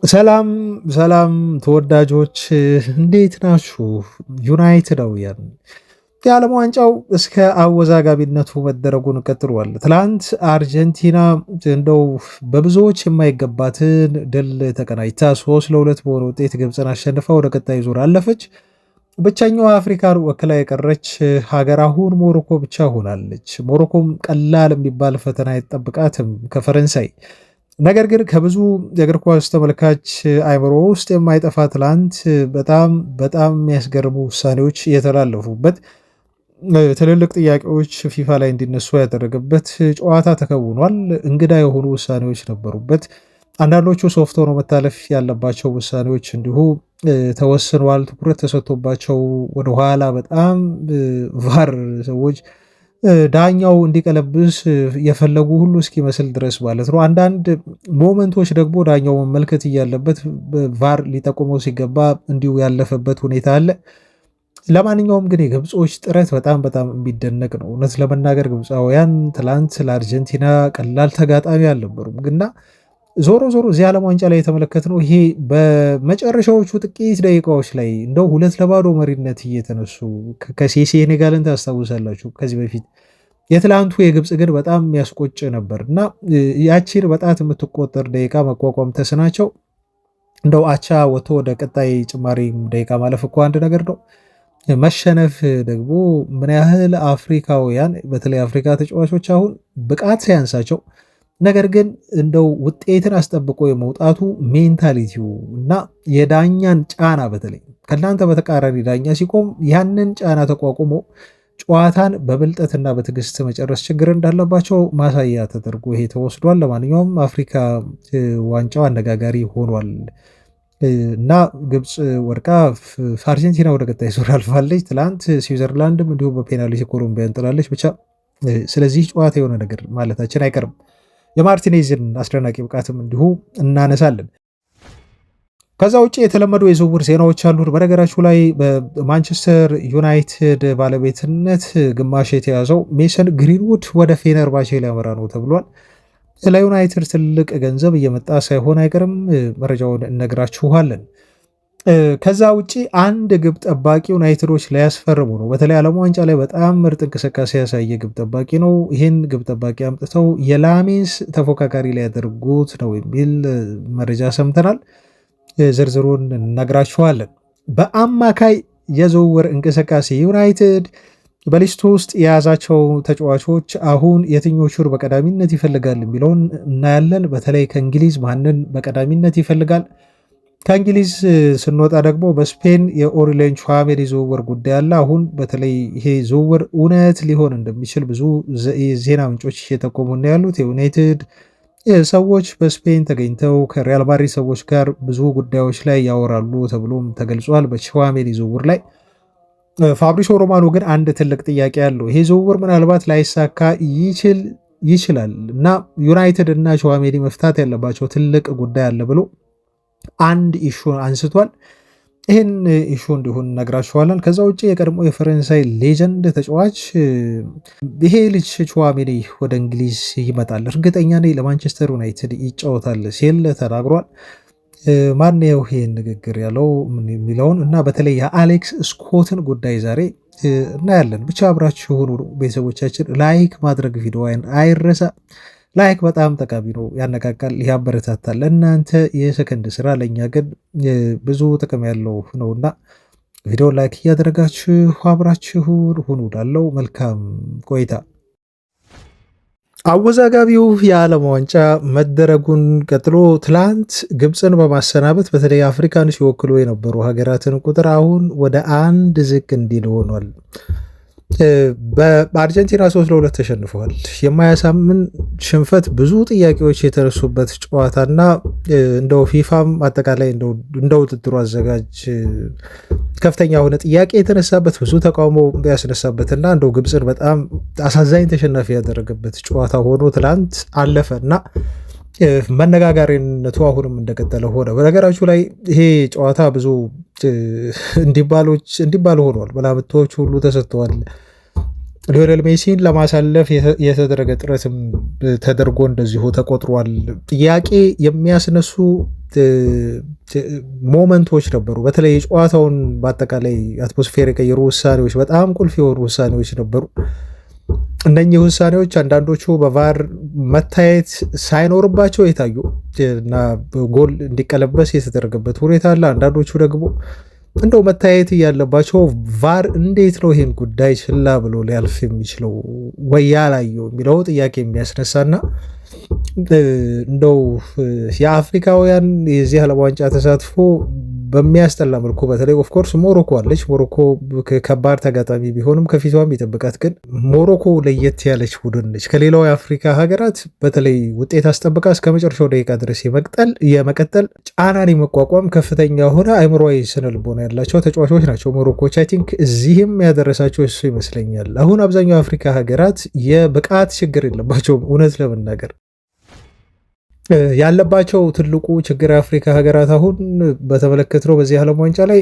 ሰላም ሰላም ተወዳጆች እንዴት ናችሁ? ዩናይትዳውያን የዓለም ዋንጫው እስከ አወዛጋቢነቱ መደረጉን ቀጥሏል። ትላንት አርጀንቲና እንደው በብዙዎች የማይገባትን ድል ተቀናጅታ 3-2 በሆነ ውጤት ግብፅን አሸንፋ ወደ ቀጣይ ዙር አለፈች። ብቸኛዋ አፍሪካን ወክላ የቀረች ሀገር አሁን ሞሮኮ ብቻ ሆናለች። ሞሮኮም ቀላል የሚባል ፈተና አይጠብቃትም ከፈረንሳይ። ነገር ግን ከብዙ የእግር ኳስ ተመልካች አይምሮ ውስጥ የማይጠፋ ትላንት በጣም በጣም የሚያስገርሙ ውሳኔዎች የተላለፉበት ትልልቅ ጥያቄዎች ፊፋ ላይ እንዲነሱ ያደረገበት ጨዋታ ተከውኗል። እንግዳ የሆኑ ውሳኔዎች ነበሩበት። አንዳንዶቹ ሶፍት ሆኖ መታለፍ ያለባቸው ውሳኔዎች እንዲሁ ተወስነዋል። ትኩረት ተሰጥቶባቸው ወደኋላ በጣም ቫር ሰዎች ዳኛው እንዲቀለብስ የፈለጉ ሁሉ እስኪመስል ድረስ ማለት ነው። አንዳንድ ሞመንቶች ደግሞ ዳኛው መመልከት እያለበት ቫር ሊጠቁመው ሲገባ እንዲሁ ያለፈበት ሁኔታ አለ። ለማንኛውም ግን የግብጾች ጥረት በጣም በጣም የሚደነቅ ነው። እውነት ለመናገር ግብፃውያን ትላንት ለአርጀንቲና ቀላል ተጋጣሚ አልነበሩም ግና ዞሮ ዞሮ እዚህ ዓለም ዋንጫ ላይ የተመለከትነው ይሄ በመጨረሻዎቹ ጥቂት ደቂቃዎች ላይ እንደው 2-0 መሪነት እየተነሱ ከሴኔጋልን ታስታውሳላችሁ ከዚህ በፊት። የትላንቱ የግብፅ ግን በጣም የሚያስቆጭ ነበር እና ያቺን በጣት የምትቆጠር ደቂቃ መቋቋም ተስናቸው እንደው አቻ ወጥቶ ወደ ቀጣይ ጭማሪ ደቂቃ ማለፍ እኮ አንድ ነገር ነው። መሸነፍ ደግሞ ምን ያህል አፍሪካውያን በተለይ አፍሪካ ተጫዋቾች አሁን ብቃት ሳያንሳቸው ነገር ግን እንደው ውጤትን አስጠብቆ የመውጣቱ ሜንታሊቲው እና የዳኛን ጫና በተለይ ከእናንተ በተቃራኒ ዳኛ ሲቆም ያንን ጫና ተቋቁሞ ጨዋታን በብልጠትና በትዕግስት መጨረስ ችግር እንዳለባቸው ማሳያ ተደርጎ ይሄ ተወስዷል። ለማንኛውም አፍሪካ ዋንጫው አነጋጋሪ ሆኗል እና ግብፅ ወድቃ አርጀንቲና ወደ ቀጣይ ዙር አልፋለች። ትላንት ስዊዘርላንድም እንዲሁም በፔናልቲ ኮሎምቢያን ጥላለች። ብቻ ስለዚህ ጨዋታ የሆነ ነገር ማለታችን አይቀርም። የማርቲኔዝን አስደናቂ ብቃትም እንዲሁ እናነሳለን። ከዛ ውጭ የተለመዱ የዝውውር ዜናዎች አሉ። በነገራችሁ ላይ በማንቸስተር ዩናይትድ ባለቤትነት ግማሽ የተያዘው ሜሰን ግሪንውድ ወደ ፌነርባቼ ሊያመራ ነው ተብሏል። ለዩናይትድ ትልቅ ገንዘብ እየመጣ ሳይሆን አይቀርም። መረጃውን እነግራችኋለን። ከዛ ውጭ አንድ ግብ ጠባቂ ዩናይትዶች ሊያስፈርሙ ነው። በተለይ ዓለም ዋንጫ ላይ በጣም ምርጥ እንቅስቃሴ ያሳየ ግብ ጠባቂ ነው። ይህን ግብ ጠባቂ አምጥተው የላሜንስ ተፎካካሪ ሊያደርጉት ነው የሚል መረጃ ሰምተናል። ዝርዝሩን እነግራችኋለን። በአማካይ የዝውውር እንቅስቃሴ ዩናይትድ በሊስቱ ውስጥ የያዛቸው ተጫዋቾች አሁን የትኞቹን በቀዳሚነት ይፈልጋል የሚለውን እናያለን። በተለይ ከእንግሊዝ ማንን በቀዳሚነት ይፈልጋል? ከእንግሊዝ ስንወጣ ደግሞ በስፔን የኦሪሌን ቹዋሜኒ ዝውውር ጉዳይ አለ። አሁን በተለይ ይሄ ዝውውር እውነት ሊሆን እንደሚችል ብዙ ዜና ምንጮች እየጠቆሙ ነው ያሉት። የዩናይትድ ሰዎች በስፔን ተገኝተው ከሪያል ማድሪድ ሰዎች ጋር ብዙ ጉዳዮች ላይ ያወራሉ ተብሎም ተገልጿል። በቹዋሜኒ ዝውውር ላይ ፋብሪሶ ሮማኖ ግን አንድ ትልቅ ጥያቄ አለው። ይሄ ዝውውር ምናልባት ላይሳካ ይችላል እና ዩናይትድ እና ቹዋሜኒ መፍታት ያለባቸው ትልቅ ጉዳይ አለ ብሎ አንድ ኢሹ አንስቷል። ይህን ኢሹ እንዲሁን ነግራችኋለን። ከዛ ውጭ የቀድሞ የፈረንሳይ ሌጀንድ ተጫዋች ይሄ ልጅ ቹዋሜኒ ወደ እንግሊዝ ይመጣል እርግጠኛ ነኝ ለማንቸስተር ዩናይትድ ይጫወታል ሲል ተናግሯል። ማነው ይሄን ንግግር ያለው የሚለውን እና በተለይ የአሌክስ ስኮትን ጉዳይ ዛሬ እናያለን። ብቻ አብራችሁ ሁኑ ቤተሰቦቻችን። ላይክ ማድረግ ቪዲዮ አይረሳ። ላይክ በጣም ጠቃሚ ነው፣ ያነቃቃል፣ ያበረታታል። ለእናንተ የሰከንድ ስራ ለእኛ ግን ብዙ ጥቅም ያለው ነውና ቪዲዮ ላይክ እያደረጋችሁ አብራችሁ ሁኑ። ላለው መልካም ቆይታ። አወዛጋቢው የዓለም ዋንጫ መደረጉን ቀጥሎ ትላንት ግብፅን በማሰናበት በተለይ አፍሪካን ሲወክሉ የነበሩ ሀገራትን ቁጥር አሁን ወደ አንድ ዝቅ እንዲል ሆኗል። በአርጀንቲና 3-2 ተሸንፈዋል። የማያሳምን ሽንፈት፣ ብዙ ጥያቄዎች የተነሱበት ጨዋታና እንደው ፊፋም አጠቃላይ እንደ ውድድሩ አዘጋጅ ከፍተኛ የሆነ ጥያቄ የተነሳበት ብዙ ተቃውሞ ያስነሳበትና እንደው ግብፅን በጣም አሳዛኝ ተሸናፊ ያደረገበት ጨዋታ ሆኖ ትላንት አለፈ እና መነጋገሪነቱ አሁንም እንደቀጠለ ሆነ። በነገራችሁ ላይ ይሄ ጨዋታ ብዙ እንዲባሉ ሆኗል። መላምቶች ሁሉ ተሰጥተዋል። ሊዮኔል ሜሲን ለማሳለፍ የተደረገ ጥረትም ተደርጎ እንደዚሁ ተቆጥሯል። ጥያቄ የሚያስነሱ ሞመንቶች ነበሩ። በተለይ የጨዋታውን በአጠቃላይ አትሞስፌር የቀየሩ ውሳኔዎች፣ በጣም ቁልፍ የሆኑ ውሳኔዎች ነበሩ። እነኚህ ውሳኔዎች አንዳንዶቹ በቫር መታየት ሳይኖርባቸው የታዩ እና ጎል እንዲቀለበስ የተደረገበት ሁኔታ አለ። አንዳንዶቹ ደግሞ እንደው መታየት እያለባቸው ቫር እንዴት ነው ይህን ጉዳይ ችላ ብሎ ሊያልፍ የሚችለው ወይ ያላየው የሚለው ጥያቄ የሚያስነሳና እንደው የአፍሪካውያን የዚህ ዓለም ዋንጫ ተሳትፎ በሚያስጠላ መልኩ በተለይ ኦፍኮርስ ሞሮኮ አለች። ሞሮኮ ከባድ ተጋጣሚ ቢሆንም ከፊቷም ይጠብቃት፣ ግን ሞሮኮ ለየት ያለች ቡድን ነች። ከሌላው የአፍሪካ ሀገራት በተለይ ውጤት አስጠብቃ እስከ መጨረሻው ደቂቃ ድረስ የመቀጠል ጫናን የመቋቋም ከፍተኛ የሆነ አእምሯዊ ስነ ልቦና ያላቸው ተጫዋቾች ናቸው ሞሮኮች። አይ ቲንክ እዚህም ያደረሳቸው እሱ ይመስለኛል። አሁን አብዛኛው የአፍሪካ ሀገራት የብቃት ችግር የለባቸውም እውነት ለመናገር ያለባቸው ትልቁ ችግር የአፍሪካ ሀገራት አሁን በተመለከትነው በዚህ ዓለም ዋንጫ ላይ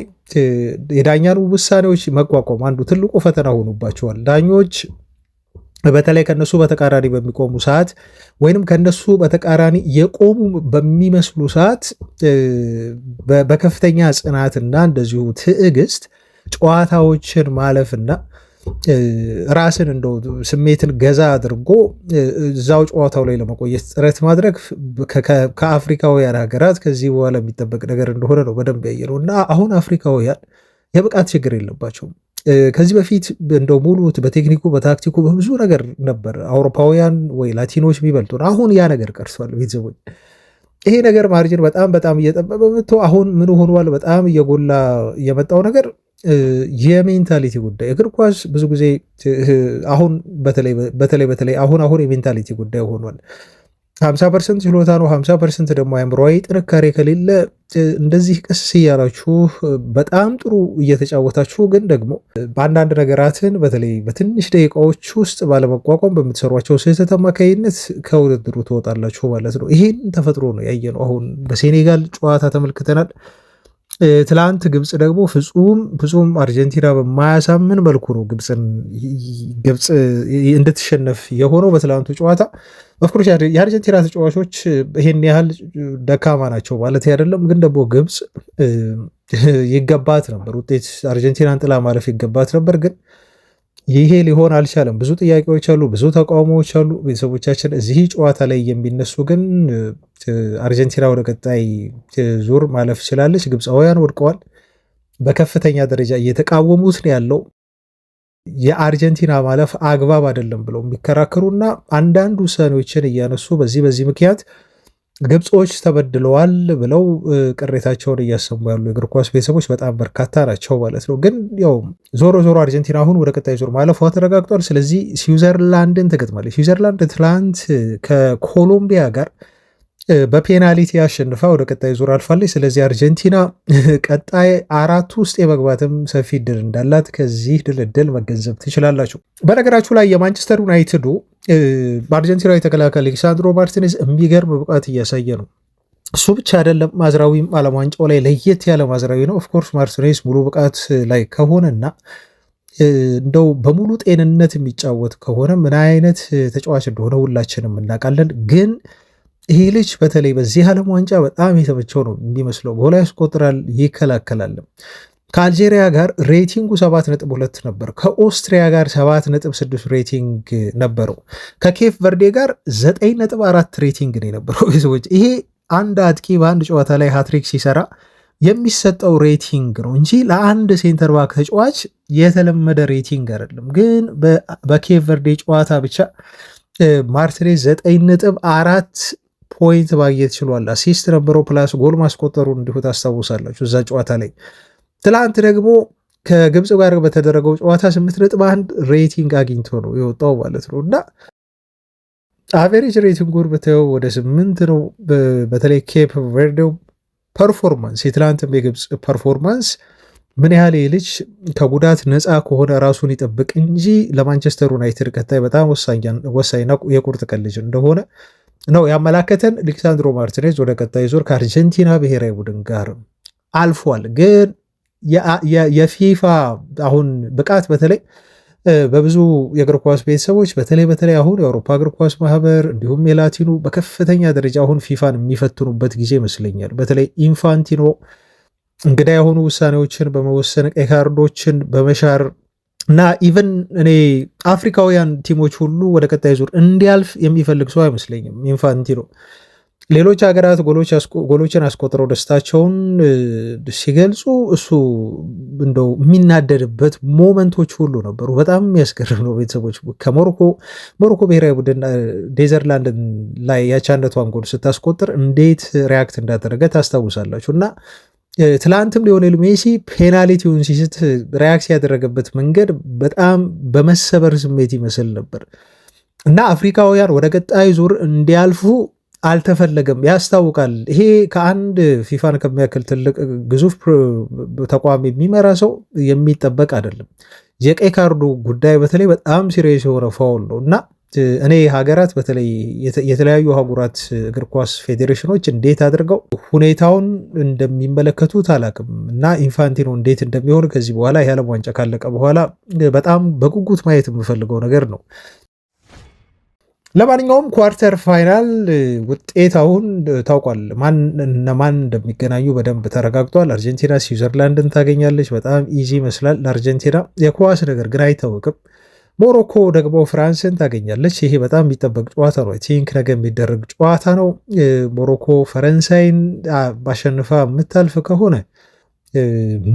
የዳኛን ውሳኔዎች መቋቋም አንዱ ትልቁ ፈተና ሆኑባቸዋል። ዳኞች በተለይ ከነሱ በተቃራኒ በሚቆሙ ሰዓት ወይንም ከነሱ በተቃራኒ የቆሙ በሚመስሉ ሰዓት በከፍተኛ ጽናትና እንደዚሁ ትዕግስት ጨዋታዎችን ማለፍና ራስን እንደው ስሜትን ገዛ አድርጎ እዛው ጨዋታው ላይ ለመቆየት ጥረት ማድረግ ከአፍሪካውያን ሀገራት ከዚህ በኋላ የሚጠበቅ ነገር እንደሆነ ነው በደንብ ያየነው። እና አሁን አፍሪካውያን የብቃት ችግር የለባቸውም። ከዚህ በፊት እንደው ሙሉ በቴክኒኩ በታክቲኩ በብዙ ነገር ነበር አውሮፓውያን ወይ ላቲኖች የሚበልጡ። አሁን ያ ነገር ቀርቷል። ቤተሰቦች ይሄ ነገር ማርጅን በጣም እየጠበበ መጥቶ አሁን ምን ሆኗል? በጣም እየጎላ የመጣው ነገር የሜንታሊቲ ጉዳይ። እግር ኳስ ብዙ ጊዜ አሁን በተለይ አሁን የሜንታሊቲ ጉዳይ ሆኗል። 50% ችሎታ ነው፣ 50% ደግሞ አእምሯዊ ጥንካሬ ከሌለ እንደዚህ ቀስ እያላችሁ በጣም ጥሩ እየተጫወታችሁ ግን ደግሞ በአንዳንድ ነገራትን በተለይ በትንሽ ደቂቃዎች ውስጥ ባለመቋቋም በምትሰሯቸው ስህተት አማካኝነት ከውድድሩ ትወጣላችሁ ማለት ነው። ይሄን ተፈጥሮ ነው ያየነው። አሁን በሴኔጋል ጨዋታ ተመልክተናል። ትላንት ግብፅ ደግሞ ፍጹም አርጀንቲና በማያሳምን መልኩ ነው ግብፅ እንድትሸነፍ የሆነው በትላንቱ ጨዋታ። ኦፍኮርስ የአርጀንቲና ተጫዋቾች ይሄን ያህል ደካማ ናቸው ማለት አይደለም፣ ግን ደግሞ ግብፅ ይገባት ነበር ውጤት አርጀንቲናን ጥላ ማለፍ ይገባት ነበር፣ ግን ይሄ ሊሆን አልቻለም። ብዙ ጥያቄዎች አሉ፣ ብዙ ተቃውሞዎች አሉ። ቤተሰቦቻችን እዚህ ጨዋታ ላይ የሚነሱ ግን አርጀንቲና ወደ ቀጣይ ዙር ማለፍ ችላለች። ግብፃውያን ወድቀዋል። በከፍተኛ ደረጃ እየተቃወሙት ነው ያለው። የአርጀንቲና ማለፍ አግባብ አይደለም ብለው የሚከራከሩና አንዳንድ ውሳኔዎችን እያነሱ በዚህ ምክንያት ግብጾች ተበድለዋል ብለው ቅሬታቸውን እያሰሙ ያሉ የእግር ኳስ ቤተሰቦች በጣም በርካታ ናቸው ማለት ነው። ግን ያው ዞሮ አርጀንቲና አሁን ወደ ቀጣይ ዙር ማለፏ ተረጋግጧል። ስለዚህ ስዊዘርላንድን ትገጥማለች። ስዊዘርላንድ ትላንት ከኮሎምቢያ ጋር በፔናልቲ አሸንፋ ወደ ቀጣይ ዙር አልፋለች። ስለዚህ አርጀንቲና ቀጣይ 4 ውስጥ የመግባትም ሰፊ ድል እንዳላት ከዚህ ድልድል መገንዘብ ትችላላችሁ። በነገራችሁ ላይ የማንቸስተር ዩናይትዱ በአርጀንቲናዊ ተከላካይ ሌክሳንድሮ ማርቲኔዝ የሚገርም ብቃት እያሳየ ነው። እሱ ብቻ አይደለም፣ ማዝራዊም ዓለም ዋንጫው ላይ ለየት ያለ ማዝራዊ ነው። ኦፍኮርስ ማርቲኔዝ ሙሉ ብቃት ላይ ከሆነና እንደው በሙሉ ጤንነት የሚጫወት ከሆነ ምን አይነት ተጫዋች እንደሆነ ሁላችንም እናውቃለን። ግን ይሄ ልጅ በተለይ በዚህ ዓለም ዋንጫ በጣም የተመቸው ነው የሚመስለው። ጎል ያስቆጥራል፣ ይከላከላል። ከአልጄሪያ ጋር ሬቲንጉ 7.2 ነበር። ከኦስትሪያ ጋር 7.6 ሬቲንግ ነበረው። ከኬፕ ቨርዴ ጋር 9.4 ሬቲንግ ነው የነበረው። ሰዎች ይሄ አንድ አጥቂ በአንድ ጨዋታ ላይ ሃትሪክ ሲሰራ የሚሰጠው ሬቲንግ ነው እንጂ ለአንድ ሴንተር ባክ ተጫዋች የተለመደ ሬቲንግ አይደለም። ግን በኬፕ ቨርዴ ጨዋታ ብቻ ማርቲኔዝ 9.4 ፖይንት ማግኘት ችሏል። አሲስት ነበረው ፕላስ ጎል ማስቆጠሩን እንዲሁ ታስታውሳላችሁ እዛ ጨዋታ ላይ። ትላንት ደግሞ ከግብፅ ጋር በተደረገው ጨዋታ 8.1 ሬቲንግ አግኝቶ ነው የወጣው ማለት ነው። እና አቨሬጅ ሬቲንጉን ብታየው ወደ 8 ነው። በተለይ ኬፕ ቨርዴው ፐርፎርማንስ፣ የትላንትም የግብፅ ፐርፎርማንስ ምን ያህል ልጅ ከጉዳት ነፃ ከሆነ ራሱን ይጠብቅ እንጂ ለማንቸስተር ዩናይትድ ቀጣይ በጣም ወሳኝና የቁርጥ ቀን ልጅ እንደሆነ ነው ያመላከተን። ሌክሳንድሮ ማርቲኔዝ ወደ ቀጣይ ዙር ከአርጀንቲና ብሔራዊ ቡድን ጋር አልፏል። ግን የፊፋ አሁን ብቃት በተለይ በብዙ የእግር ኳስ ቤተሰቦች በተለይ አሁን የአውሮፓ እግር ኳስ ማህበር እንዲሁም የላቲኑ በከፍተኛ ደረጃ አሁን ፊፋን የሚፈትኑበት ጊዜ ይመስለኛል። በተለይ ኢንፋንቲኖ እንግዳ የሆኑ ውሳኔዎችን በመወሰን ቀይ ካርዶችን በመሻር እና ኢቨን እኔ አፍሪካውያን ቲሞች ሁሉ ወደ ቀጣይ ዙር እንዲያልፍ የሚፈልግ ሰው አይመስለኝም ኢንፋንቲኖ። ሌሎች ሀገራት ጎሎችን አስቆጥረው ደስታቸውን ሲገልጹ እሱ እንደው የሚናደድበት ሞመንቶች ሁሉ ነበሩ። በጣም የሚያስገርም ነው። ቤተሰቦች ከሞሮኮ ብሔራዊ ቡድን ኔዘርላንድ ላይ ያቻነቷን ጎል ስታስቆጥር እንዴት ሪያክት እንዳደረገ ታስታውሳላችሁ። እና ትላንትም ሊዮኔል ሜሲ ፔናልቲውን ሲስት ሪያክት ያደረገበት መንገድ በጣም በመሰበር ስሜት ይመስል ነበር። እና አፍሪካውያን ወደ ቀጣይ ዙር እንዲያልፉ አልተፈለገም፣ ያስታውቃል። ይሄ ከአንድ ፊፋን ከሚያክል ትልቅ ግዙፍ ተቋም የሚመራ ሰው የሚጠበቅ አይደለም። የቀይ ካርዱ ጉዳይ በተለይ በጣም ሲሪየስ የሆነ ፋውል ነው እና እኔ ሀገራት በተለይ የተለያዩ አህጉራት እግር ኳስ ፌዴሬሽኖች እንዴት አድርገው ሁኔታውን እንደሚመለከቱት አላቅም እና ኢንፋንቲኖ እንዴት እንደሚሆን ከዚህ በኋላ የዓለም ዋንጫ ካለቀ በኋላ በጣም በጉጉት ማየት የምፈልገው ነገር ነው። ለማንኛውም ኳርተር ፋይናል ውጤት አሁን ታውቋል። ማን እነማን እንደሚገናኙ በደንብ ተረጋግጧል። አርጀንቲና ስዊዘርላንድን ታገኛለች። በጣም ኢዚ ይመስላል ለአርጀንቲና። የኳስ ነገር ግን አይታወቅም። ሞሮኮ ደግሞ ፍራንስን ታገኛለች። ይሄ በጣም የሚጠበቅ ጨዋታ ነው። ቲንክ ነገ የሚደረግ ጨዋታ ነው። ሞሮኮ ፈረንሳይን ባሸንፋ የምታልፍ ከሆነ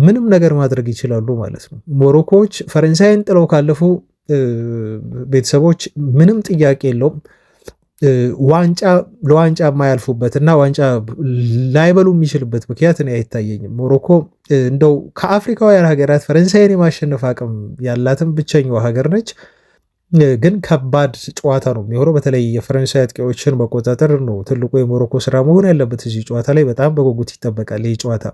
ምንም ነገር ማድረግ ይችላሉ ማለት ነው። ሞሮኮዎች ፈረንሳይን ጥለው ካለፉ ቤተሰቦች ምንም ጥያቄ የለውም ለዋንጫ የማያልፉበት እና ዋንጫ ላይበሉ የሚችልበት ምክንያት እኔ አይታየኝም። ሞሮኮ እንደው ከአፍሪካውያን ሀገራት ፈረንሳይን የማሸነፍ አቅም ያላትም ብቸኛዋ ሀገር ነች። ግን ከባድ ጨዋታ ነው የሚሆነው። በተለይ የፈረንሳይ አጥቂዎችን መቆጣጠር ነው ትልቁ የሞሮኮ ስራ መሆን ያለበት። እዚህ ጨዋታ ላይ በጣም በጉጉት ይጠበቃል። ይህ ጨዋታ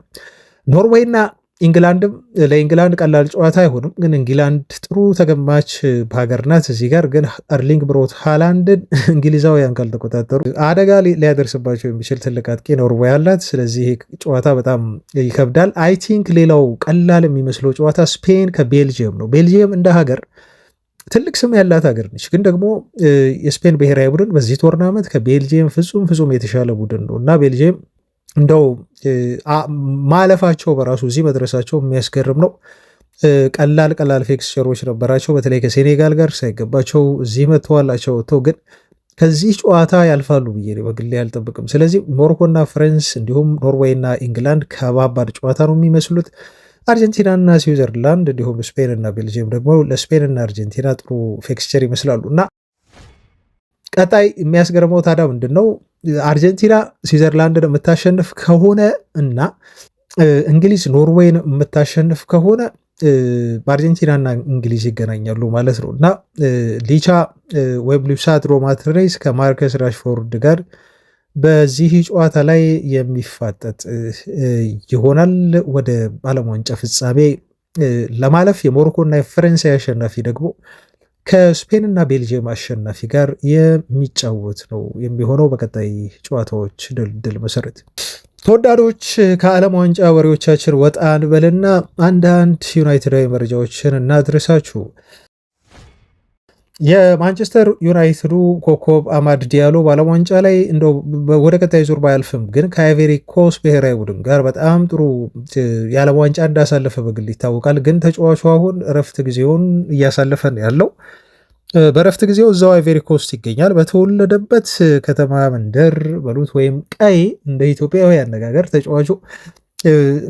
ኖርዌይና ኢንግላንድም ለኢንግላንድ ቀላል ጨዋታ አይሆንም። ግን ኢንግላንድ ጥሩ ተገማች ሀገር ናት። እዚህ ጋር ግን አርሊንግ ብሮት ሃላንድን እንግሊዛውያን ካልተቆጣጠሩ አደጋ ሊያደርስባቸው የሚችል ትልቅ አጥቂ ኖርዌይ አላት። ስለዚህ ጨዋታ በጣም ይከብዳል። አይ ቲንክ ሌላው ቀላል የሚመስለው ጨዋታ ስፔን ከቤልጅየም ነው። ቤልጅየም እንደ ሀገር ትልቅ ስም ያላት ሀገር ነች። ግን ደግሞ የስፔን ብሔራዊ ቡድን በዚህ ቶርናመንት ከቤልጅየም ፍጹም የተሻለ ቡድን ነው እና ቤልጅየም እንደው ማለፋቸው በራሱ እዚህ መድረሳቸው የሚያስገርም ነው። ቀላል ፊክስቸሮች ነበራቸው። በተለይ ከሴኔጋል ጋር ሳይገባቸው እዚህ መጥተዋላቸው ወጥተው ግን ከዚህ ጨዋታ ያልፋሉ ብዬ በግሌ አልጠብቅም። ስለዚህ ሞሮኮና ፍራንስ እንዲሁም ኖርዌይና ኢንግላንድ ከባባድ ጨዋታ ነው የሚመስሉት። አርጀንቲናና ስዊዘርላንድ እንዲሁም ስፔንና ቤልጅየም ደግሞ ለስፔንና አርጀንቲና ጥሩ ፊክስቸር ይመስላሉ እና ቀጣይ የሚያስገርመው ታዲያ ምንድን ነው? አርጀንቲና ስዊዘርላንድን የምታሸንፍ ከሆነ እና እንግሊዝ ኖርዌይን የምታሸንፍ ከሆነ በአርጀንቲናና እንግሊዝ ይገናኛሉ ማለት ነው እና ሊቻ ወይም ሊሳንድሮ ማርቲኔዝ ከማርከስ ራሽፎርድ ጋር በዚህ ጨዋታ ላይ የሚፋጠጥ ይሆናል። ወደ ዓለም ዋንጫ ፍጻሜ ለማለፍ የሞሮኮና የፈረንሳይ አሸናፊ ደግሞ ከስፔንና ቤልጅየም አሸናፊ ጋር የሚጫወት ነው የሚሆነው በቀጣይ ጨዋታዎች ድልድል መሰረት። ተወዳዶች ከዓለም ዋንጫ ወሬዎቻችን ወጣ እንበልና አንዳንድ ዩናይትዳዊ መረጃዎችን እናድረሳችሁ። የማንቸስተር ዩናይትዱ ኮከብ አማድ ዲያሎ በዓለም ዋንጫ ላይ እንደው ወደ ቀጣይ ዙር ባያልፍም ግን ከአይቬሪ ኮስት ብሔራዊ ቡድን ጋር በጣም ጥሩ የዓለም ዋንጫ እንዳሳለፈ በግል ይታወቃል። ግን ተጫዋቹ አሁን እረፍት ጊዜውን እያሳለፈ ነው ያለው። በእረፍት ጊዜው እዛው አይቬሪ ኮስት ይገኛል። በተወለደበት ከተማ መንደር በሉት ወይም ቀይ እንደ ኢትዮጵያዊ አነጋገር ተጫዋቹ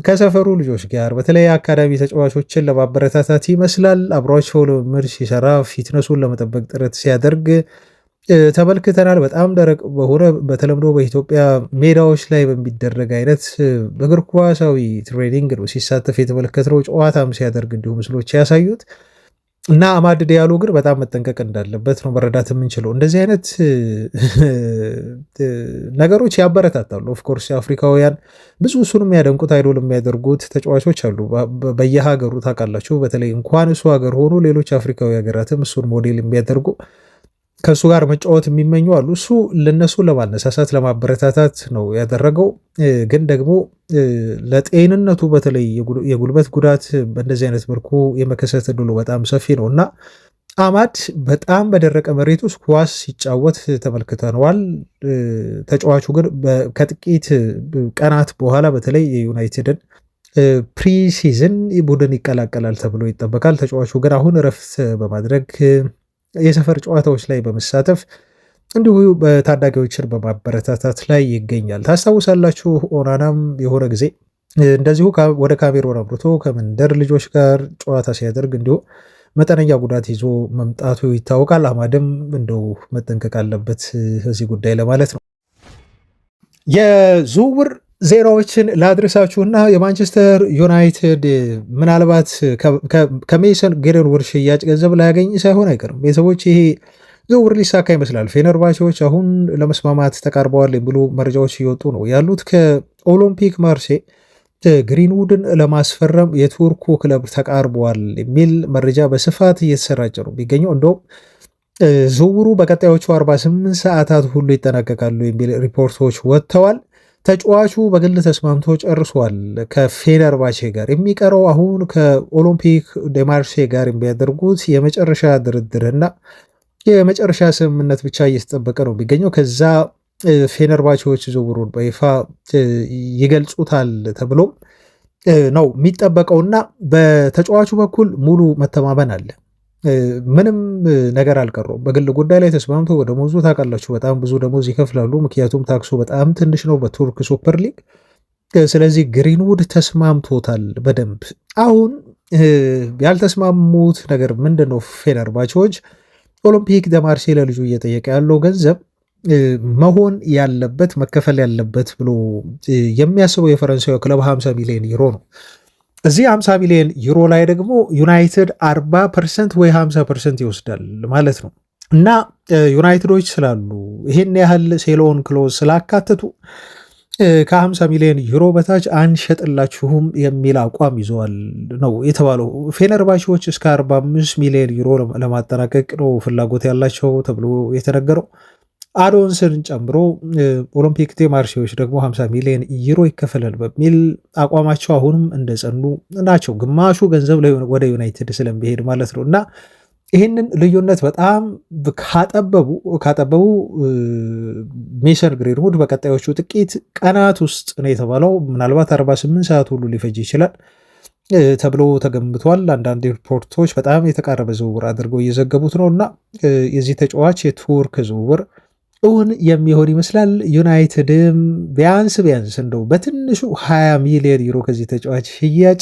ከሰፈሩ ልጆች ጋር በተለይ አካዳሚ ተጫዋቾችን ለማበረታታት ይመስላል አብሯቸው ልምምድ ሲሰራ ፊትነሱን ለመጠበቅ ጥረት ሲያደርግ ተመልክተናል። በጣም ደረቅ በሆነ በተለምዶ በኢትዮጵያ ሜዳዎች ላይ በሚደረግ አይነት እግር ኳሳዊ ትሬኒንግ ነው ሲሳተፍ የተመለከትነው። ጨዋታም ሲያደርግ እንዲሁ ምስሎች ያሳዩት እና አማድ ዲያሎ ግን በጣም መጠንቀቅ እንዳለበት ነው መረዳት የምንችለው። እንደዚህ አይነት ነገሮች ያበረታታሉ። ኦፍኮርስ አፍሪካውያን ብዙ እሱን የሚያደንቁት አይዶል የሚያደርጉት ተጫዋቾች አሉ በየሀገሩ ታውቃላችሁ። በተለይ እንኳን እሱ ሀገር ሆኖ ሌሎች አፍሪካዊ ሀገራትም እሱን ሞዴል የሚያደርጉ ከእሱ ጋር መጫወት የሚመኙ አሉ። እሱ ለነሱ ለማነሳሳት ለማበረታታት ነው ያደረገው። ግን ደግሞ ለጤንነቱ በተለይ የጉልበት ጉዳት በእንደዚህ አይነት መልኩ የመከሰት ዕድሉ በጣም ሰፊ ነው እና አማድ በጣም በደረቀ መሬት ውስጥ ኳስ ሲጫወት ተመልክተነዋል። ተጫዋቹ ግን ከጥቂት ቀናት በኋላ በተለይ የዩናይትድን ፕሪሲዝን ቡድን ይቀላቀላል ተብሎ ይጠበቃል። ተጫዋቹ ግን አሁን እረፍት በማድረግ የሰፈር ጨዋታዎች ላይ በመሳተፍ እንዲሁ በታዳጊዎችን በማበረታታት ላይ ይገኛል። ታስታውሳላችሁ ኦናናም የሆነ ጊዜ እንደዚሁ ወደ ካሜሮን አምርቶ ከመንደር ልጆች ጋር ጨዋታ ሲያደርግ እንዲሁ መጠነኛ ጉዳት ይዞ መምጣቱ ይታወቃል። አማድም እንደው መጠንቀቅ አለበት በዚህ ጉዳይ ለማለት ነው። የዝውውር ዜናዎችን ላድረሳችሁና የማንቸስተር ዩናይትድ ምናልባት ከሜሰን ግሪንውድ ሽያጭ ገንዘብ ላያገኝ ሳይሆን አይቀርም። ቤተሰቦች ይሄ ዝውውር ሊሳካ ይመስላል። ፌነርባቼዎች አሁን ለመስማማት ተቃርበዋል የሚሉ መረጃዎች እየወጡ ነው ያሉት። ከኦሎምፒክ ማርሴ ግሪንውድን ለማስፈረም የቱርኩ ክለብ ተቃርበዋል የሚል መረጃ በስፋት እየተሰራጨ ነው የሚገኘው። እንደውም ዝውውሩ በቀጣዮቹ 48 ሰዓታት ሁሉ ይጠናቀቃሉ የሚል ሪፖርቶች ወጥተዋል። ተጫዋቹ በግል ተስማምቶ ጨርሷል ከፌነርባቼ ጋር። የሚቀረው አሁን ከኦሎምፒክ ዴማርሴ ጋር የሚያደርጉት የመጨረሻ ድርድርና የመጨረሻ ስምምነት ብቻ እየተጠበቀ ነው የሚገኘው። ከዛ ፌነርባቼዎች ዝውውሩን በይፋ ይገልጹታል ተብሎ ነው የሚጠበቀውና በተጫዋቹ በኩል ሙሉ መተማመን አለ። ምንም ነገር አልቀረውም። በግል ጉዳይ ላይ ተስማምቶ ደሞዙ ታውቃላችሁ በጣም ብዙ ደሞዝ ይከፍላሉ። ምክንያቱም ታክሱ በጣም ትንሽ ነው በቱርክ ሱፐር ሊግ። ስለዚህ ግሪንውድ ተስማምቶታል በደንብ። አሁን ያልተስማሙት ነገር ምንድን ነው? ፌነርባቼዎች ኦሎምፒክ ደማርሴ ለልጁ እየጠየቀ ያለው ገንዘብ መሆን ያለበት መከፈል ያለበት ብሎ የሚያስበው የፈረንሳዊ ክለብ 50 ሚሊዮን ዩሮ ነው። እዚህ 50 ሚሊዮን ዩሮ ላይ ደግሞ ዩናይትድ 40% ወይ 50% ይወስዳል ማለት ነው እና ዩናይትዶች ስላሉ ይሄን ያህል ሴሎን ክሎዝ ስላካተቱ ከ50 ሚሊዮን ዩሮ በታች አንሸጥላችሁም የሚል አቋም ይዘዋል ነው የተባለው። ፌነርባቼዎች እስከ 45 ሚሊዮን ዩሮ ለማጠናቀቅ ነው ፍላጎት ያላቸው ተብሎ የተነገረው። አዶንስን ጨምሮ ኦሎምፒክ ዴማርሴዎች ደግሞ 50 ሚሊዮን ዩሮ ይከፈላል በሚል አቋማቸው አሁንም እንደጸኑ ናቸው። ግማሹ ገንዘብ ወደ ዩናይትድ ስለሚሄድ ማለት ነው እና ይህንን ልዩነት በጣም ካጠበቡ ሜሰን ግሪንውድ በቀጣዮቹ ጥቂት ቀናት ውስጥ ነው የተባለው ምናልባት 48 ሰዓት ሁሉ ሊፈጅ ይችላል ተብሎ ተገምቷል። አንዳንድ ሪፖርቶች በጣም የተቃረበ ዝውውር አድርገው እየዘገቡት ነው እና የዚህ ተጫዋች የቱርክ ዝውውር እውን የሚሆን ይመስላል። ዩናይትድም ቢያንስ እንደው በትንሹ 20 ሚሊዮን ዩሮ ከዚህ ተጫዋች ሽያጭ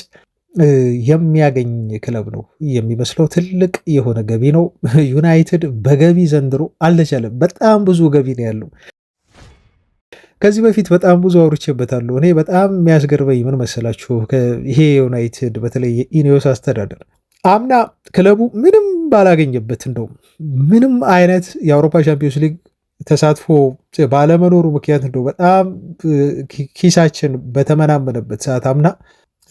የሚያገኝ ክለብ ነው የሚመስለው። ትልቅ የሆነ ገቢ ነው። ዩናይትድ በገቢ ዘንድሮ አልተቻለም። በጣም ብዙ ገቢ ነው ያለው። ከዚህ በፊት በጣም ብዙ አውርቼበታለሁ። እኔ በጣም የሚያስገርመኝ ምን መሰላችሁ? ይሄ ዩናይትድ በተለይ የኢኒዮስ አስተዳደር አምና ክለቡ ምንም ባላገኘበት እንደው ምንም አይነት የአውሮፓ ቻምፒዮንስ ሊግ ተሳትፎ ባለመኖሩ ምክንያት እንደው በጣም ኪሳችን በተመናመነበት ሰዓት አምና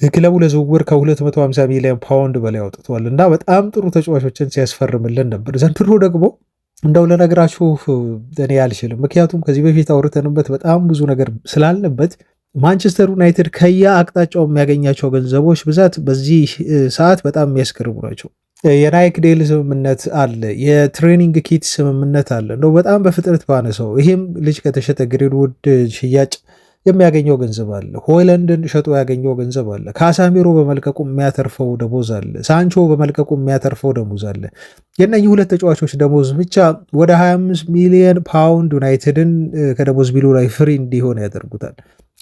ክለቡ ለዝውውር ከ250 ሚሊዮን ፓውንድ በላይ አውጥቷል እና በጣም ጥሩ ተጫዋቾችን ሲያስፈርምልን ነበር። ዘንድሮ ደግሞ እንደው ለነገራችሁ እኔ አልችልም። ምክንያቱም ከዚህ በፊት አውርተንበት በጣም ብዙ ነገር ስላለበት ማንቸስተር ዩናይትድ ከያ አቅጣጫው የሚያገኛቸው ገንዘቦች ብዛት በዚህ ሰዓት በጣም የሚያስገርሙ ናቸው። የናይክ ዴል ስምምነት አለ፣ የትሬኒንግ ኪት ስምምነት አለ። እንደው በጣም በፍጥነት ባነሰው ይህም ልጅ ከተሸጠ ግሪንውድ ሽያጭ የሚያገኘው ገንዘብ አለ። ሆይለንድን ሸጦ ያገኘው ገንዘብ አለ። ካሳሚሮ በመልቀቁ የሚያተርፈው ደሞዝ አለ። ሳንቾ በመልቀቁ የሚያተርፈው ደሞዝ አለ። የእነኚህ ሁለት ተጫዋቾች ደሞዝ ብቻ ወደ 25 ሚሊዮን ፓውንድ ዩናይትድን ከደሞዝ ቢሉ ላይ ፍሪ እንዲሆን ያደርጉታል።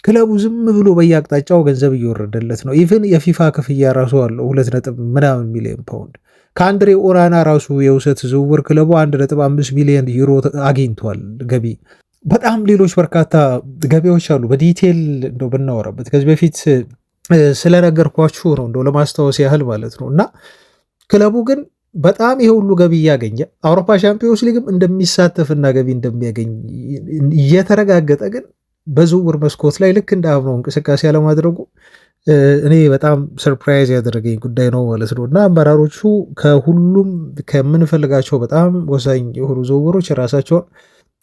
ክለቡ ዝም ብሎ በየአቅጣጫው ገንዘብ እየወረደለት ነው። ኢቭን የፊፋ ክፍያ ራሱ አለው 2.ምናምን ሚሊዮን ፓውንድ። ከአንድሬ ኦናና ራሱ የውሰት ዝውውር ክለቡ 1.5 ሚሊዮን ዩሮ አግኝቷል ገቢ። በጣም ሌሎች በርካታ ገቢዎች አሉ። በዲቴል እንደው ብናወራበት ከዚህ በፊት ስለነገርኳችሁ ነው እንደው ለማስታወስ ያህል ማለት ነው። እና ክለቡ ግን በጣም ይሄ ሁሉ ገቢ እያገኘ አውሮፓ ቻምፒዮንስ ሊግም እንደሚሳተፍና ገቢ እንደሚያገኝ እየተረጋገጠ ግን በዝውውር መስኮት ላይ ልክ እንደ አምነው እንቅስቃሴ ያለማድረጉ እኔ በጣም ሰርፕራይዝ ያደረገኝ ጉዳይ ነው ማለት ነው። እና አመራሮቹ ከሁሉም ከምንፈልጋቸው በጣም ወሳኝ የሆኑ ዝውውሮች ራሳቸውን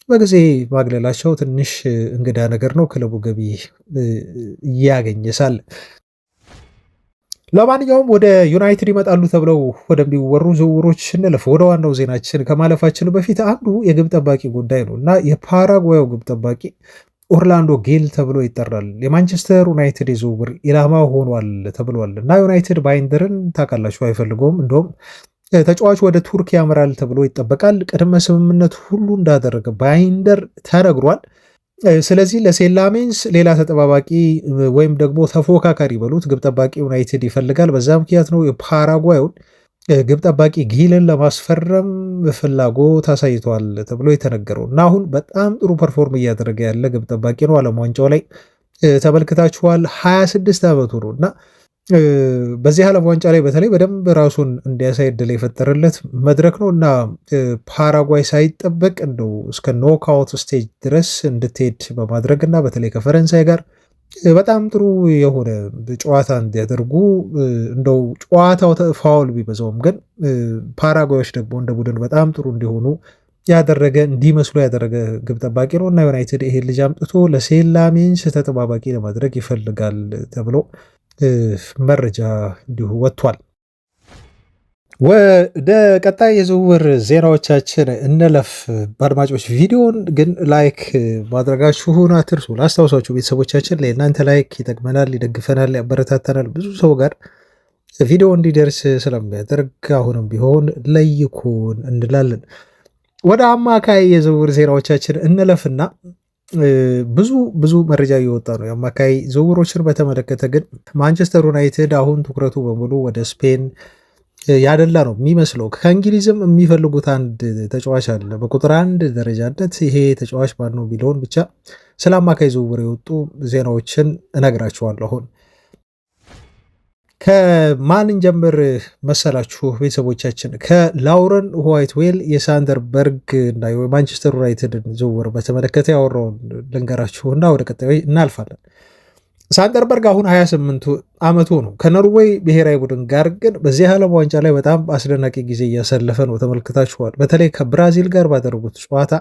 በጊዜ ማግለላቸው ትንሽ እንግዳ ነገር ነው። ክለቡ ገቢ እያገኘ ሳለ ለማንኛውም ወደ ዩናይትድ ይመጣሉ ተብለው ወደሚወሩ ዝውውሮች እንለፍ። ወደ ዋናው ዜናችን ከማለፋችን በፊት አንዱ የግብ ጠባቂ ጉዳይ ነው እና የፓራጓዩ ግብ ጠባቂ ኦርላንዶ ጌል ተብሎ ይጠራል። የማንቸስተር ዩናይትድ የዝውውር ኢላማ ሆኗል ተብሏል እና ዩናይትድ ባይንደርን ታውቃላችሁ አይፈልገውም። እንደውም ተጫዋቹ ወደ ቱርክ ያመራል ተብሎ ይጠበቃል። ቅድመ ስምምነት ሁሉ እንዳደረገ ባይንደር ተነግሯል። ስለዚህ ለሴላሜንስ ሌላ ተጠባባቂ ወይም ደግሞ ተፎካካሪ በሉት ግብ ጠባቂ ዩናይትድ ይፈልጋል። በዛ ምክንያት ነው የፓራጓዩን ግብ ጠባቂ ጊልን ለማስፈረም ፍላጎት አሳይተዋል ተብሎ የተነገረው እና አሁን በጣም ጥሩ ፐርፎርም እያደረገ ያለ ግብ ጠባቂ ነው። ዓለም ዋንጫው ላይ ተመልክታችኋል። 26 ዓመቱ ነው እና በዚህ ዓለም ዋንጫ ላይ በተለይ በደንብ ራሱን እንዲያሳይ ዕድል የፈጠረለት መድረክ ነው እና ፓራጓይ ሳይጠበቅ እንደው እስከ ኖክአውት ስቴጅ ድረስ እንድትሄድ በማድረግ እና በተለይ ከፈረንሳይ ጋር በጣም ጥሩ የሆነ ጨዋታ እንዲያደርጉ እንደው ጨዋታው ፋውል ቢበዛውም ግን ፓራጓዮች ደግሞ እንደ ቡድን በጣም ጥሩ እንዲሆኑ ያደረገ እንዲመስሉ ያደረገ ግብ ጠባቂ ነው እና ዩናይትድ ይሄን ልጅ አምጥቶ ለሴላሜንስ ተጠባባቂ ለማድረግ ይፈልጋል ተብሎ መረጃ እንዲሁ ወጥቷል። ወደ ቀጣይ የዝውውር ዜናዎቻችን እንለፍ። በአድማጮች ቪዲዮን ግን ላይክ ማድረጋችሁን አትርሱ። ላስታውሳችሁ ቤተሰቦቻችን ላይ እናንተ ላይክ ይጠቅመናል፣ ይደግፈናል፣ ያበረታተናል ብዙ ሰው ጋር ቪዲዮ እንዲደርስ ስለሚያደርግ አሁንም ቢሆን ለይኩን እንላለን። ወደ አማካይ የዝውውር ዜናዎቻችን እንለፍና ብዙ መረጃ እየወጣ ነው የአማካይ ዝውውሮችን በተመለከተ። ግን ማንቸስተር ዩናይትድ አሁን ትኩረቱ በሙሉ ወደ ስፔን ያደላ ነው የሚመስለው። ከእንግሊዝም የሚፈልጉት አንድ ተጫዋች አለ በቁጥር 1 ደረጃነት። ይሄ ተጫዋች ማነው ቢለውን ብቻ ስለ አማካይ ዝውውር የወጡ ዜናዎችን እነግራችኋለሁ። አሁን ከማን ጀምር መሰላችሁ ቤተሰቦቻችን? ከላውረን ዋይትዌል የሳንደርበርግ እና የማንቸስተር ዩናይትድን ዝውውር በተመለከተ ያወራውን ልንገራችሁና ወደ ቀጣዩ እናልፋለን። ሳንደርበርግ አሁን 28 ዓመቱ ነው። ከኖርዌይ ብሔራዊ ቡድን ጋር ግን በዚህ ዓለም ዋንጫ ላይ በጣም አስደናቂ ጊዜ እያሳለፈ ነው። ተመልክታችኋል። በተለይ ከብራዚል ጋር ባደረጉት ጨዋታ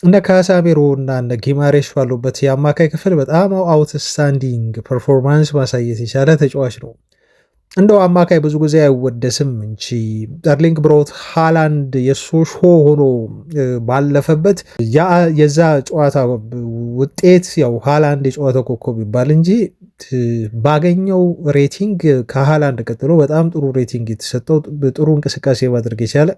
እነ ካሳሜሮ እና እነ ጊማሬሽ ባሉበት የአማካይ ክፍል በጣም አውትስታንዲንግ ፐርፎርማንስ ማሳየት የቻለ ተጫዋች ነው። እንደው አማካይ ብዙ ጊዜ አይወደስም እንጂ ኤርሊንግ ብራውት ሃላንድ የሶሾ ሆኖ ባለፈበት የዛ ጨዋታ ውጤት ያው ሃላንድ የጨዋታ ኮከብ ይባል እንጂ ባገኘው ሬቲንግ ከሃላንድ ቀጥሎ በጣም ጥሩ ሬቲንግ የተሰጠው ጥሩ እንቅስቃሴ ማድረግ የቻለ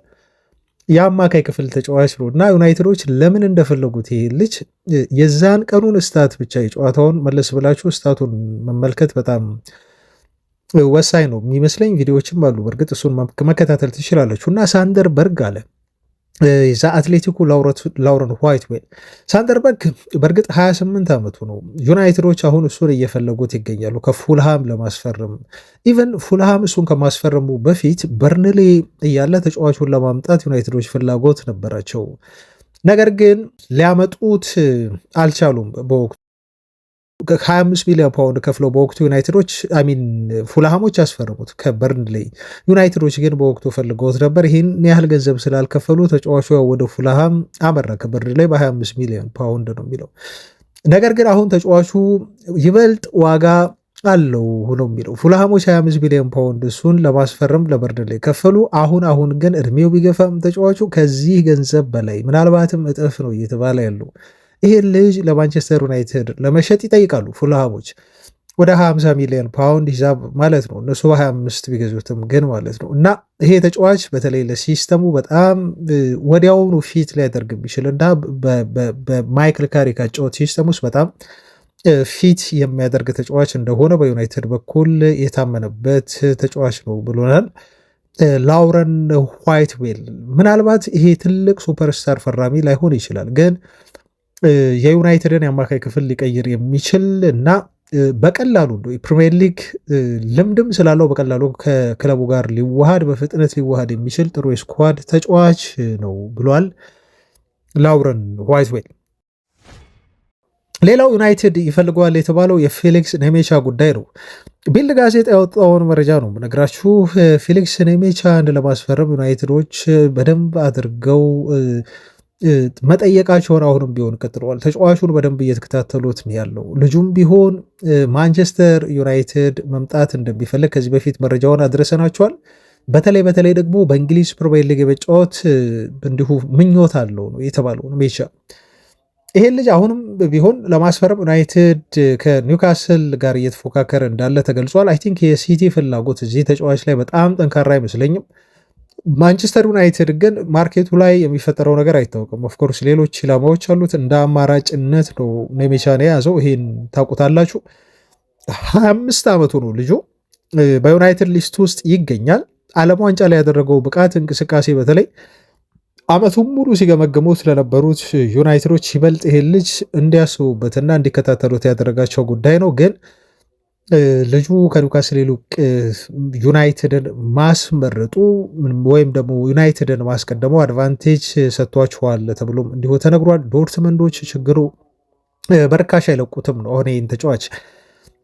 የአማካይ ክፍል ተጫዋች ነው እና ዩናይትዶች ለምን እንደፈለጉት ይሄ ልጅ የዛን ቀኑን ስታት ብቻ የጨዋታውን መለስ ብላችሁ ስታቱን መመልከት በጣም ወሳኝ ነው የሚመስለኝ። ቪዲዮዎችም አሉ በእርግጥ እሱን መከታተል ትችላለችሁ። እና ሳንደርበርግ አለ የዛ አትሌቲኩ ላውረን ዋይትዌል ሳንደርበርግ በእርግጥ 28 ዓመቱ ነው። ዩናይትዶች አሁን እሱን እየፈለጉት ይገኛሉ ከፉልሃም ለማስፈረም። ኢቨን ፉልሃም እሱን ከማስፈረሙ በፊት በርንሌ እያለ ተጫዋቹን ለማምጣት ዩናይትዶች ፍላጎት ነበራቸው። ነገር ግን ሊያመጡት አልቻሉም። በወቅቱ 25 ሚሊዮን ፓውንድ ከፍለው በወቅቱ ዩናይትዶች ፉልሃሞች ያስፈረሙት ከበርንሌይ። ዩናይትዶች ግን በወቅቱ ፈልገውት ነበር። ይህን ያህል ገንዘብ ስላልከፈሉ ተጫዋቹ ወደ ፉልሃም አመራ። ከበርንሌይ በ25 ሚሊዮን ፓውንድ ነው የሚለው ነገር ግን አሁን ተጫዋቹ ይበልጥ ዋጋ አለው ነው የሚለው። ፉልሃሞች 25 ሚሊዮን ፓውንድ እሱን ለማስፈረም ለበርንሌይ ከፈሉ። አሁን ግን እድሜው ቢገፋም ተጫዋቹ ከዚህ ገንዘብ በላይ ምናልባትም እጥፍ ነው እየተባለ ያለው። ይሄን ልጅ ለማንቸስተር ዩናይትድ ለመሸጥ ይጠይቃሉ ፉልሃሞች ወደ 50 ሚሊዮን ፓውንድ ሂሳብ ማለት ነው። እነሱ በ25 ቢገዙትም ግን ማለት ነው። እና ይሄ ተጫዋች በተለይ ለሲስተሙ በጣም ወዲያውኑ ፊት ሊያደርግ የሚችል እና በማይክል ካሪክ አጨዋወት ሲስተም ውስጥ በጣም ፊት የሚያደርግ ተጫዋች እንደሆነ በዩናይትድ በኩል የታመነበት ተጫዋች ነው ብሎናል ላውረን ዋይትዌል። ምናልባት ይሄ ትልቅ ሱፐርስታር ፈራሚ ላይሆን ይችላል ግን የዩናይትድን የአማካይ ክፍል ሊቀይር የሚችል እና በቀላሉ ፕሪሚየር ሊግ ልምድም ስላለው በቀላሉ ከክለቡ ጋር ሊዋሃድ በፍጥነት ሊዋሃድ የሚችል ጥሩ የስኳድ ተጫዋች ነው ብሏል ላውረን ዋይትዌል። ሌላው ዩናይትድ ይፈልገዋል የተባለው የፌሊክስ ኔሜቻ ጉዳይ ነው። ቢልድ ጋዜጣ ያወጣውን መረጃ ነው ነግራችሁ። ፌሊክስ ኔሜቻን ለማስፈረም ዩናይትዶች በደንብ አድርገው መጠየቃቸውን አሁንም ቢሆን ቀጥለዋል። ተጫዋቹን በደንብ እየተከታተሉት ነው ያለው። ልጁም ቢሆን ማንቸስተር ዩናይትድ መምጣት እንደሚፈልግ ከዚህ በፊት መረጃውን አድረሰናቸዋል። በተለይ ደግሞ በእንግሊዝ ፕሪሚየር ሊግ የመጫወት እንዲሁ ምኞት አለው ነው የተባለው ሜቻ። ይሄን ልጅ አሁንም ቢሆን ለማስፈረም ዩናይትድ ከኒውካስል ጋር እየተፎካከረ እንዳለ ተገልጿል። አይ ቲንክ የሲቲ ፍላጎት እዚህ ተጫዋች ላይ በጣም ጠንካራ አይመስለኝም። ማንቸስተር ዩናይትድ ግን ማርኬቱ ላይ የሚፈጠረው ነገር አይታወቅም። ኦፍኮርስ ሌሎች ኢላማዎች አሉት። እንደ አማራጭነት ነው ኔሜቻን የያዘው። ይሄን ታውቁታላችሁ። 25 ዓመቱ ነው ልጁ። በዩናይትድ ሊስት ውስጥ ይገኛል። ዓለም ዋንጫ ላይ ያደረገው ብቃት እንቅስቃሴ በተለይ ዓመቱን ሙሉ ሲገመገሙት ስለነበሩት ዩናይትዶች ይበልጥ ይሄን ልጅ እንዲያስቡበትና እንዲከታተሉት ያደረጋቸው ጉዳይ ነው። ግን ልጁ ከኒውካስል ይልቅ ዩናይትድን ማስመረጡ ወይም ደግሞ ዩናይትድን ማስቀደመው አድቫንቴጅ ሰጥቷቸዋል ተብሎም እንዲሁ ተነግሯል። ዶርትመንዶች ችግሩ በርካሽ አይለቁትም ነው። አሁን ይህን ተጫዋች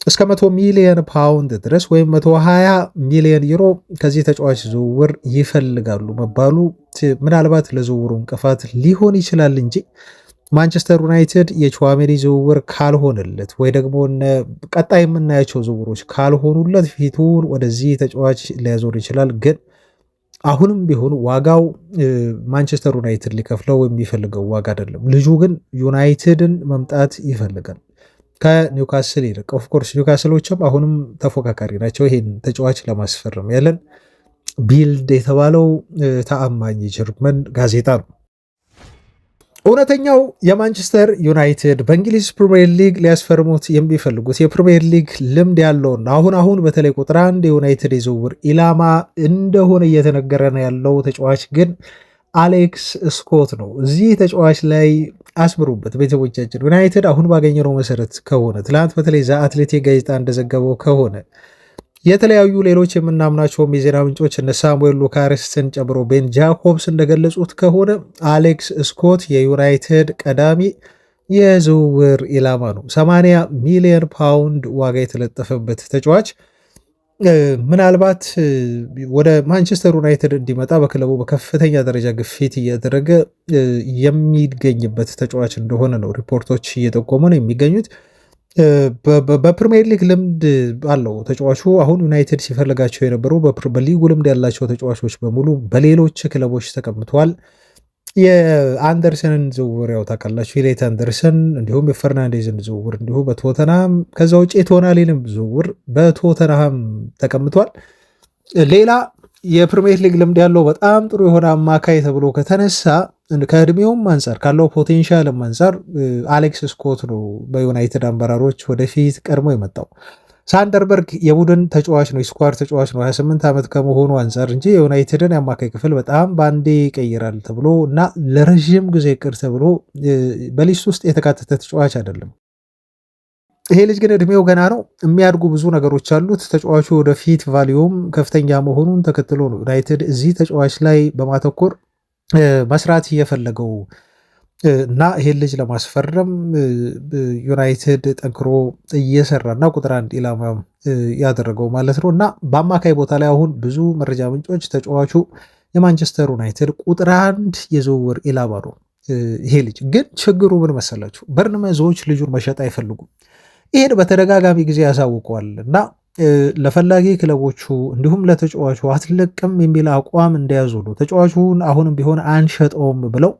እስከ 100 ሚሊዮን ፓውንድ ድረስ ወይም 120 ሚሊዮን ዩሮ ከዚህ ተጫዋች ዝውውር ይፈልጋሉ መባሉ ምናልባት ለዝውውሩ እንቅፋት ሊሆን ይችላል እንጂ ማንቸስተር ዩናይትድ የቹዋሜኒ ዝውውር ካልሆነለት ወይ ደግሞ ቀጣይ የምናያቸው ዝውውሮች ካልሆኑለት ፊቱን ወደዚህ ተጫዋች ሊያዞር ይችላል። ግን አሁንም ቢሆን ዋጋው ማንቸስተር ዩናይትድ ሊከፍለው የሚፈልገው ዋጋ አይደለም። ልጁ ግን ዩናይትድን መምጣት ይፈልጋል ከኒውካስል ይልቅ። ኦፍኮርስ ኒውካስሎችም አሁንም ተፎካካሪ ናቸው ይሄን ተጫዋች ለማስፈረም ያለን ቢልድ የተባለው ተአማኝ ጀርመን ጋዜጣ ነው። እውነተኛው የማንቸስተር ዩናይትድ በእንግሊዝ ፕሪሚየር ሊግ ሊያስፈርሙት የሚፈልጉት የፕሪሚየር ሊግ ልምድ ያለውና አሁን በተለይ ቁጥር 1 የዩናይትድ የዝውውር ኢላማ እንደሆነ እየተነገረ ነው ያለው ተጫዋች ግን አሌክስ ስኮት ነው። እዚህ ተጫዋች ላይ አስምሩበት ቤተሰቦቻችን። ዩናይትድ አሁን ባገኘነው መሰረት ከሆነ ትላንት በተለይ ዘ አትሌቲክ ጋዜጣ እንደዘገበው ከሆነ የተለያዩ ሌሎች የምናምናቸውም የዜና ምንጮች እነ ሳሙኤል ሉካርስትን ጨምሮ ቤን ጃኮብስ እንደገለጹት ከሆነ አሌክስ ስኮት የዩናይትድ ቀዳሚ የዝውውር ኢላማ ነው። 80 ሚሊዮን ፓውንድ ዋጋ የተለጠፈበት ተጫዋች ምናልባት ወደ ማንቸስተር ዩናይትድ እንዲመጣ በክለቡ በከፍተኛ ደረጃ ግፊት እያደረገ የሚገኝበት ተጫዋች እንደሆነ ነው ሪፖርቶች እየጠቆሙ ነው የሚገኙት። በፕሪሚየር ሊግ ልምድ አለው ተጫዋቹ። አሁን ዩናይትድ ሲፈልጋቸው የነበሩ በሊጉ ልምድ ያላቸው ተጫዋቾች በሙሉ በሌሎች ክለቦች ተቀምጠዋል። የአንደርሰንን ዝውውር ያው ታውቃላችሁ፣ የሌት አንደርሰን እንዲሁም የፈርናንዴዝን ዝውውር እንዲሁ በቶተንሃም ከዛ ውጭ የቶናሊንም ዝውውር በቶተንሃም ተቀምጧል። ሌላ የፕሪሚየር ሊግ ልምድ ያለው በጣም ጥሩ የሆነ አማካይ ተብሎ ከተነሳ ከእድሜውም አንጻር ካለው ፖቴንሻልም አንጻር አሌክስ ስኮት ነው በዩናይትድ አመራሮች ወደፊት ቀድሞ የመጣው። ሳንደርበርግ የቡድን ተጫዋች ነው፣ የስኳር ተጫዋች ነው 28 ዓመት ከመሆኑ አንጻር እንጂ የዩናይትድን የአማካይ ክፍል በጣም በአንዴ ይቀይራል ተብሎ እና ለረዥም ጊዜ ቅር ተብሎ በሊስት ውስጥ የተካተተ ተጫዋች አይደለም። ይሄ ልጅ ግን እድሜው ገና ነው፣ የሚያድጉ ብዙ ነገሮች አሉት። ተጫዋቹ ወደፊት ቫሊዩም ከፍተኛ መሆኑን ተከትሎ ነው ዩናይትድ እዚህ ተጫዋች ላይ በማተኮር መስራት እየፈለገው እና ይሄን ልጅ ለማስፈረም ዩናይትድ ጠንክሮ እየሰራና ቁጥር 1 ኢላማ ያደረገው ማለት ነው። እና በአማካይ ቦታ ላይ አሁን ብዙ መረጃ ምንጮች ተጫዋቹ የማንቸስተር ዩናይትድ ቁጥር 1 የዝውውር ኢላማ ነው። ይሄ ልጅ ግን ችግሩ ምን መሰላችሁ? በርንመዞች ልጁን መሸጥ አይፈልጉም። ይሄን በተደጋጋሚ ጊዜ ያሳውቀዋል እና ለፈላጊ ክለቦቹ እንዲሁም ለተጫዋቹ አትለቅም የሚል አቋም እንደያዙ ነው። ተጫዋቹን አሁንም ቢሆን አንሸጠውም ብለው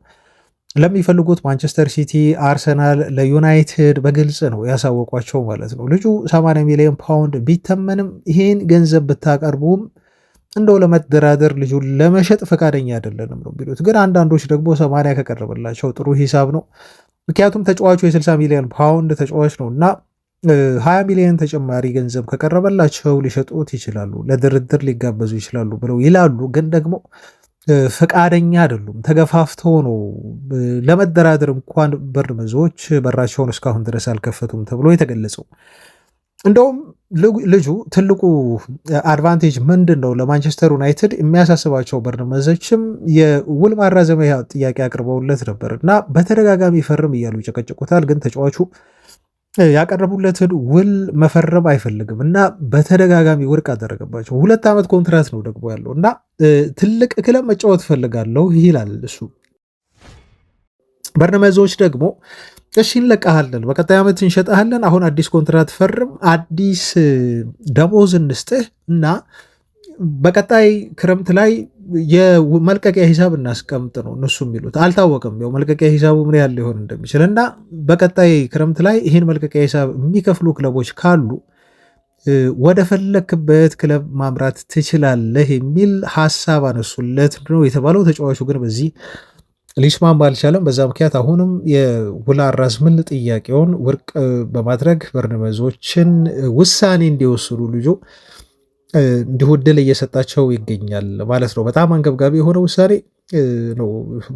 ለሚፈልጉት ማንቸስተር ሲቲ፣ አርሰናል፣ ለዩናይትድ በግልጽ ነው ያሳወቋቸው ማለት ነው። ልጁ 80 ሚሊዮን ፓውንድ ቢተመንም ይሄን ገንዘብ ብታቀርቡም እንደው ለመደራደር ልጁን ለመሸጥ ፈቃደኛ አይደለንም ነው የሚሉት። ግን አንዳንዶች ደግሞ 80 ከቀረበላቸው ጥሩ ሂሳብ ነው። ምክንያቱም ተጫዋቹ የ60 ሚሊዮን ፓውንድ ተጫዋች ነው እና 20 ሚሊዮን ተጨማሪ ገንዘብ ከቀረበላቸው ሊሸጡት ይችላሉ፣ ለድርድር ሊጋበዙ ይችላሉ ብለው ይላሉ። ግን ደግሞ ፈቃደኛ አይደሉም። ተገፋፍተው ነው ለመደራደር እንኳን በርንመዞች በራቸውን እስካሁን ድረስ አልከፈቱም ተብሎ የተገለጸው። እንደውም ልጁ ትልቁ አድቫንቴጅ ምንድን ነው? ለማንቸስተር ዩናይትድ የሚያሳስባቸው በርንመዞችም የውል ማራዘሚያ ጥያቄ አቅርበውለት ነበር እና በተደጋጋሚ ፈርም እያሉ ይጨቀጭቁታል። ግን ተጫዋቹ ያቀረቡለትን ውል መፈረም አይፈልግም እና በተደጋጋሚ ውድቅ አደረገባቸው። 2 ዓመት ኮንትራት ነው ደግሞ ያለው እና ትልቅ ክለብ መጫወት እፈልጋለሁ ይላል እሱ። በርነመዞች ደግሞ እሺ እንለቃሃለን፣ በቀጣይ ዓመት እንሸጠሃለን፣ አሁን አዲስ ኮንትራት ፈርም፣ አዲስ ደሞዝ እንስጥህ እና በቀጣይ ክረምት ላይ የመልቀቂያ ሂሳብ እናስቀምጥ ነው እነሱ የሚሉት። አልታወቅም ያው መልቀቂያ ሂሳቡ ምን ያህል ሊሆን እንደሚችል እና በቀጣይ ክረምት ላይ ይህን መልቀቂያ ሂሳብ የሚከፍሉ ክለቦች ካሉ ወደ ፈለክበት ክለብ ማምራት ትችላለህ የሚል ሀሳብ አነሱለት ነው የተባለው። ተጫዋቹ ግን በዚህ ሊስማማ አልቻለም። በዛ ምክንያት አሁንም የውል አራዝምን ጥያቄውን ውድቅ በማድረግ በርነመዞችን ውሳኔ እንዲወስዱ ልጆ እንዲሁ ዕድል እየሰጣቸው ይገኛል ማለት ነው። በጣም አንገብጋቢ የሆነ ውሳኔ ነው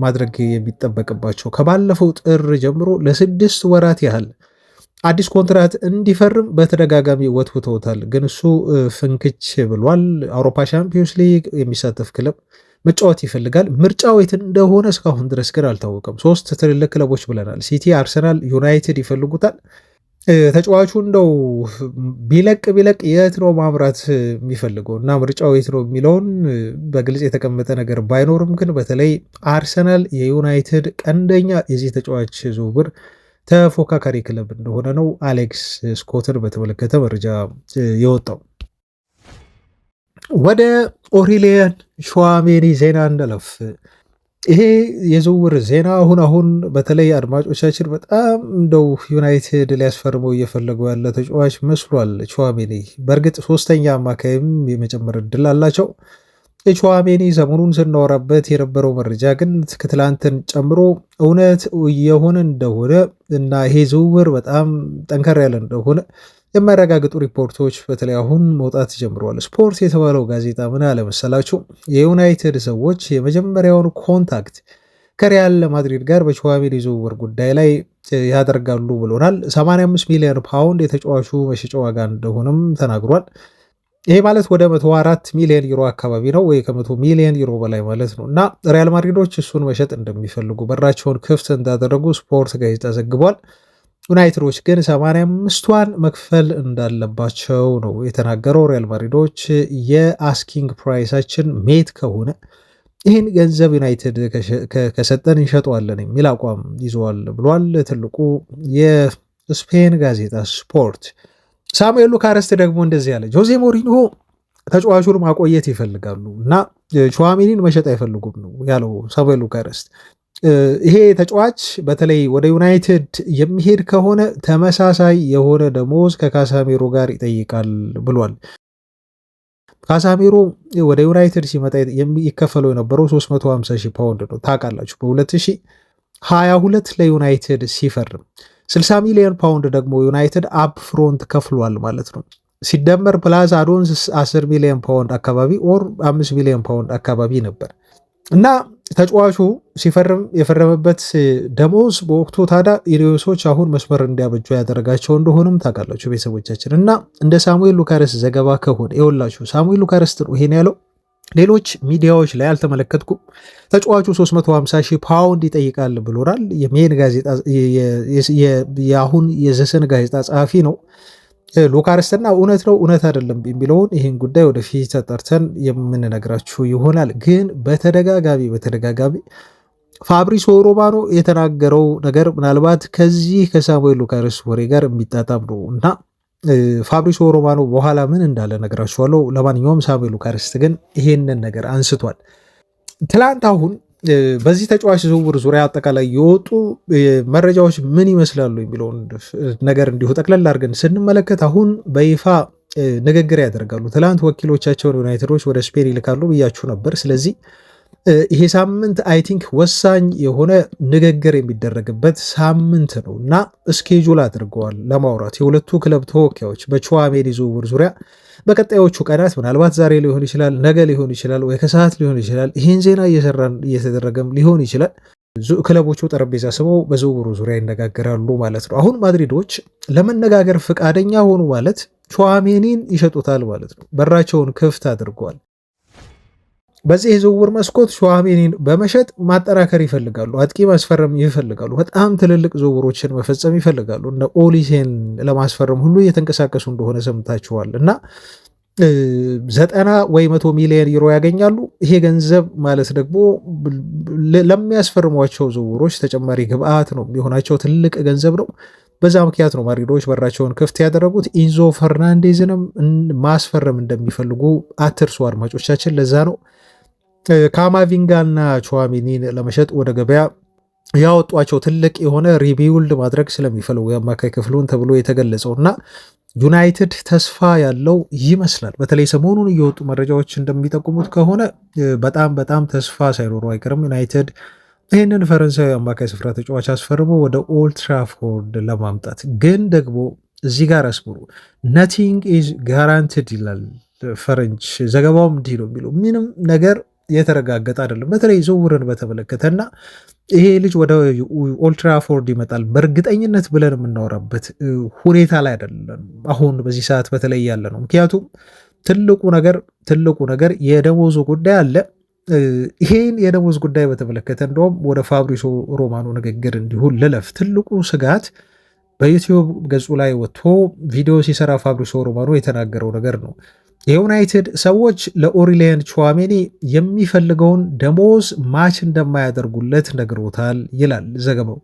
ማድረግ የሚጠበቅባቸው። ከባለፈው ጥር ጀምሮ ለ6 ወራት ያህል አዲስ ኮንትራት እንዲፈርም በተደጋጋሚ ወትውተውታል። ግን እሱ ፍንክች ብሏል። አውሮፓ ሻምፒዮንስ ሊግ የሚሳተፍ ክለብ መጫወት ይፈልጋል። ምርጫው የት እንደሆነ እስካሁን ድረስ ግን አልታወቀም። 3 ትልልቅ ክለቦች ብለናል። ሲቲ፣ አርሰናል፣ ዩናይትድ ይፈልጉታል። ተጫዋቹ እንደው ቢለቅ የት ነው ማምራት የሚፈልገው እና ምርጫው የት ነው የሚለውን በግልጽ የተቀመጠ ነገር ባይኖርም ግን በተለይ አርሰናል የዩናይትድ ቀንደኛ የዚህ ተጫዋች ዝውውር ተፎካካሪ ክለብ እንደሆነ ነው አሌክስ ስኮትን በተመለከተ መረጃ የወጣው። ወደ ኦሪሊያን ሹዋሜኒ ዜና እንደለፍ። ይሄ የዝውውር ዜና አሁን በተለይ አድማጮቻችን በጣም እንደው ዩናይትድ ሊያስፈርመው እየፈለገው ያለ ተጫዋች መስሏል ቹዋሜኒ። በእርግጥ 3ኛ አማካይም የመጨመር እድል አላቸው። ቹዋሜኒ ሰሞኑን ስናወራበት የነበረው መረጃ ግን ከትላንትን ጨምሮ እውነት የሆነ እንደሆነ እና ይሄ ዝውውር በጣም ጠንከር ያለ እንደሆነ የሚያረጋግጡ ሪፖርቶች በተለይ አሁን መውጣት ጀምረዋል። ስፖርት የተባለው ጋዜጣ ምን አለ መሰላችሁ? የዩናይትድ ሰዎች የመጀመሪያውን ኮንታክት ከሪያል ማድሪድ ጋር በቹዋሜኒ ዝውውር ጉዳይ ላይ ያደርጋሉ ብሎናል። 85 ሚሊዮን ፓውንድ የተጫዋቹ መሸጫ ዋጋ እንደሆነም ተናግሯል። ይሄ ማለት ወደ 104 ሚሊዮን ዩሮ አካባቢ ነው ወይ ከ100 ሚሊዮን ዩሮ በላይ ማለት ነው። እና ሪያል ማድሪዶች እሱን መሸጥ እንደሚፈልጉ በራቸውን ክፍት እንዳደረጉ ስፖርት ጋዜጣ ዘግቧል። ዩናይትዶች ግን 85ቷን መክፈል እንዳለባቸው ነው የተናገረው። ሪያል ማድሪዶች የአስኪንግ ፕራይሳችን ሜት ከሆነ ይህን ገንዘብ ዩናይትድ ከሰጠን እንሸጠዋለን የሚል አቋም ይዘዋል ብሏል ትልቁ የስፔን ጋዜጣ ስፖርት። ሳሙኤል ሉካረስት ደግሞ እንደዚህ ያለ ጆዜ ሞሪኒሆ ተጫዋቹን ማቆየት ይፈልጋሉ እና ቹዋሜኒን መሸጥ አይፈልጉም ነው ያለው ሳሙኤል ሉካረስት። ይሄ ተጫዋች በተለይ ወደ ዩናይትድ የሚሄድ ከሆነ ተመሳሳይ የሆነ ደሞዝ ከካሳሜሮ ጋር ይጠይቃል ብሏል። ካሳሜሮ ወደ ዩናይትድ ሲመጣ የሚከፈለው የነበረው 350,000 ፓውንድ ነው። ታውቃላችሁ በ2022 ለዩናይትድ ሲፈርም 60 ሚሊዮን ፓውንድ ደግሞ ዩናይትድ አፕ ፍሮንት ከፍሏል ማለት ነው። ሲደመር ፕላስ አዶንስ 10 ሚሊዮን ፓውንድ አካባቢ ኦር 5 ሚሊዮን ፓውንድ አካባቢ ነበር እና ተጫዋቹ ሲፈርም የፈረመበት ደሞዝ በወቅቱ ታዲያ ኢሪዮሶች አሁን መስመር እንዲያበጁ ያደረጋቸው እንደሆኑም ታውቃላችሁ ቤተሰቦቻችን። እና እንደ ሳሙኤል ሉካረስት ዘገባ ከሆነ ይኸውላችሁ ሳሙኤል ሉካረስት ይሄን ያለው ሌሎች ሚዲያዎች ላይ አልተመለከትኩም። ተጫዋቹ 350,000 ፓውንድ ይጠይቃል ብሎናል። የሜን ጋዜጣ የአሁን የዘሰን ጋዜጣ ጸሐፊ ነው ሉካረስትና እውነት ነው እውነት አይደለም የሚለውን ይህን ጉዳይ ወደፊት ተጠርተን የምንነግራችሁ ይሆናል። ግን በተደጋጋሚ ፋብሪሶ ሮማኖ የተናገረው ነገር ምናልባት ከዚህ ከሳሙኤል ሉካረስት ወሬ ጋር የሚጣጣም ነው እና ፋብሪሶ ሮማኖ በኋላ ምን እንዳለ ነግራችኋለሁ። ለማንኛውም ሳሙኤል ሉካረስት ግን ይሄንን ነገር አንስቷል። ትላንት አሁን በዚህ ተጫዋች ዝውውር ዙሪያ አጠቃላይ የወጡ መረጃዎች ምን ይመስላሉ የሚለውን ነገር እንዲሁ ጠቅለል አድርገን ስንመለከት አሁን በይፋ ንግግር ያደርጋሉ። ትላንት ወኪሎቻቸውን ዩናይትዶች ወደ ስፔን ይልካሉ ብያችሁ ነበር። ስለዚህ ይሄ ሳምንት አይ ቲንክ ወሳኝ የሆነ ንግግር የሚደረግበት ሳምንት ነው እና እስኬጁል አድርገዋል ለማውራት የሁለቱ ክለብ ተወካዮች በቹዋሜኒ ዝውውር ዙሪያ በቀጣዮቹ ቀናት ምናልባት ዛሬ ሊሆን ይችላል፣ ነገ ሊሆን ይችላል፣ ወይ ከሰዓት ሊሆን ይችላል። ይህን ዜና እየተደረገም ሊሆን ይችላል። ክለቦቹ ጠረጴዛ ስበው በዝውውሩ ዙሪያ ይነጋገራሉ ማለት ነው። አሁን ማድሪዶች ለመነጋገር ፈቃደኛ ሆኑ ማለት ቹዋሜኒን ይሸጡታል ማለት ነው። በራቸውን ክፍት አድርገዋል። በዚህ የዝውውር መስኮት ሹዋሜኒን በመሸጥ ማጠናከር ይፈልጋሉ፣ አጥቂ ማስፈረም ይፈልጋሉ፣ በጣም ትልልቅ ዝውውሮችን መፈጸም ይፈልጋሉ። እነ ኦሊሴን ለማስፈረም ሁሉ እየተንቀሳቀሱ እንደሆነ ሰምታችኋል። እና 90 ወይ 100 ሚሊዮን ዩሮ ያገኛሉ። ይሄ ገንዘብ ማለት ደግሞ ለሚያስፈርሟቸው ዝውውሮች ተጨማሪ ግብአት ነው የሚሆናቸው፣ ትልቅ ገንዘብ ነው። በዛ ምክንያት ነው ማድሪዶች በራቸውን ክፍት ያደረጉት። ኢንዞ ፈርናንዴዝንም ማስፈረም እንደሚፈልጉ አትርሱ አድማጮቻችን። ለዛ ነው ካማቪንጋና ቹዋሜኒን ለመሸጥ ወደ ገበያ ያወጧቸው፣ ትልቅ የሆነ ሪቢውልድ ማድረግ ስለሚፈልጉ የአማካይ ክፍሉን ተብሎ የተገለጸው እና ዩናይትድ ተስፋ ያለው ይመስላል። በተለይ ሰሞኑን እየወጡ መረጃዎች እንደሚጠቁሙት ከሆነ በጣም ተስፋ ሳይኖሩ አይቀርም ዩናይትድ ይህንን ፈረንሳዊ አማካይ ስፍራ ተጫዋች አስፈርሞ ወደ ኦልድ ትራፎርድ ለማምጣት። ግን ደግሞ እዚህ ጋር አስምሩ፣ ነቲንግ ኢዝ ጋራንትድ ይላል ፈረንች ዘገባውም እንዲህ ነው የሚለው። ምንም ነገር የተረጋገጠ አይደለም፣ በተለይ ዝውውርን በተመለከተና ይሄ ልጅ ወደ ኦልድ ትራፎርድ ይመጣል በእርግጠኝነት ብለን የምናወራበት ሁኔታ ላይ አይደለም አሁን በዚህ ሰዓት በተለይ ያለ ነው። ምክንያቱም ትልቁ ነገር የደሞዙ ጉዳይ አለ። ይሄን የደሞዝ ጉዳይ በተመለከተ እንደውም ወደ ፋብሪሶ ሮማኖ ንግግር እንዲሁን ልለፍ። ትልቁ ስጋት በዩቲዩብ ገጹ ላይ ወጥቶ ቪዲዮ ሲሰራ ፋብሪሶ ሮማኖ የተናገረው ነገር ነው። የዩናይትድ ሰዎች ለኦሪሊያን ቹዋሜኒ የሚፈልገውን ደሞዝ ማች እንደማያደርጉለት ነግሮታል ይላል ዘገባው።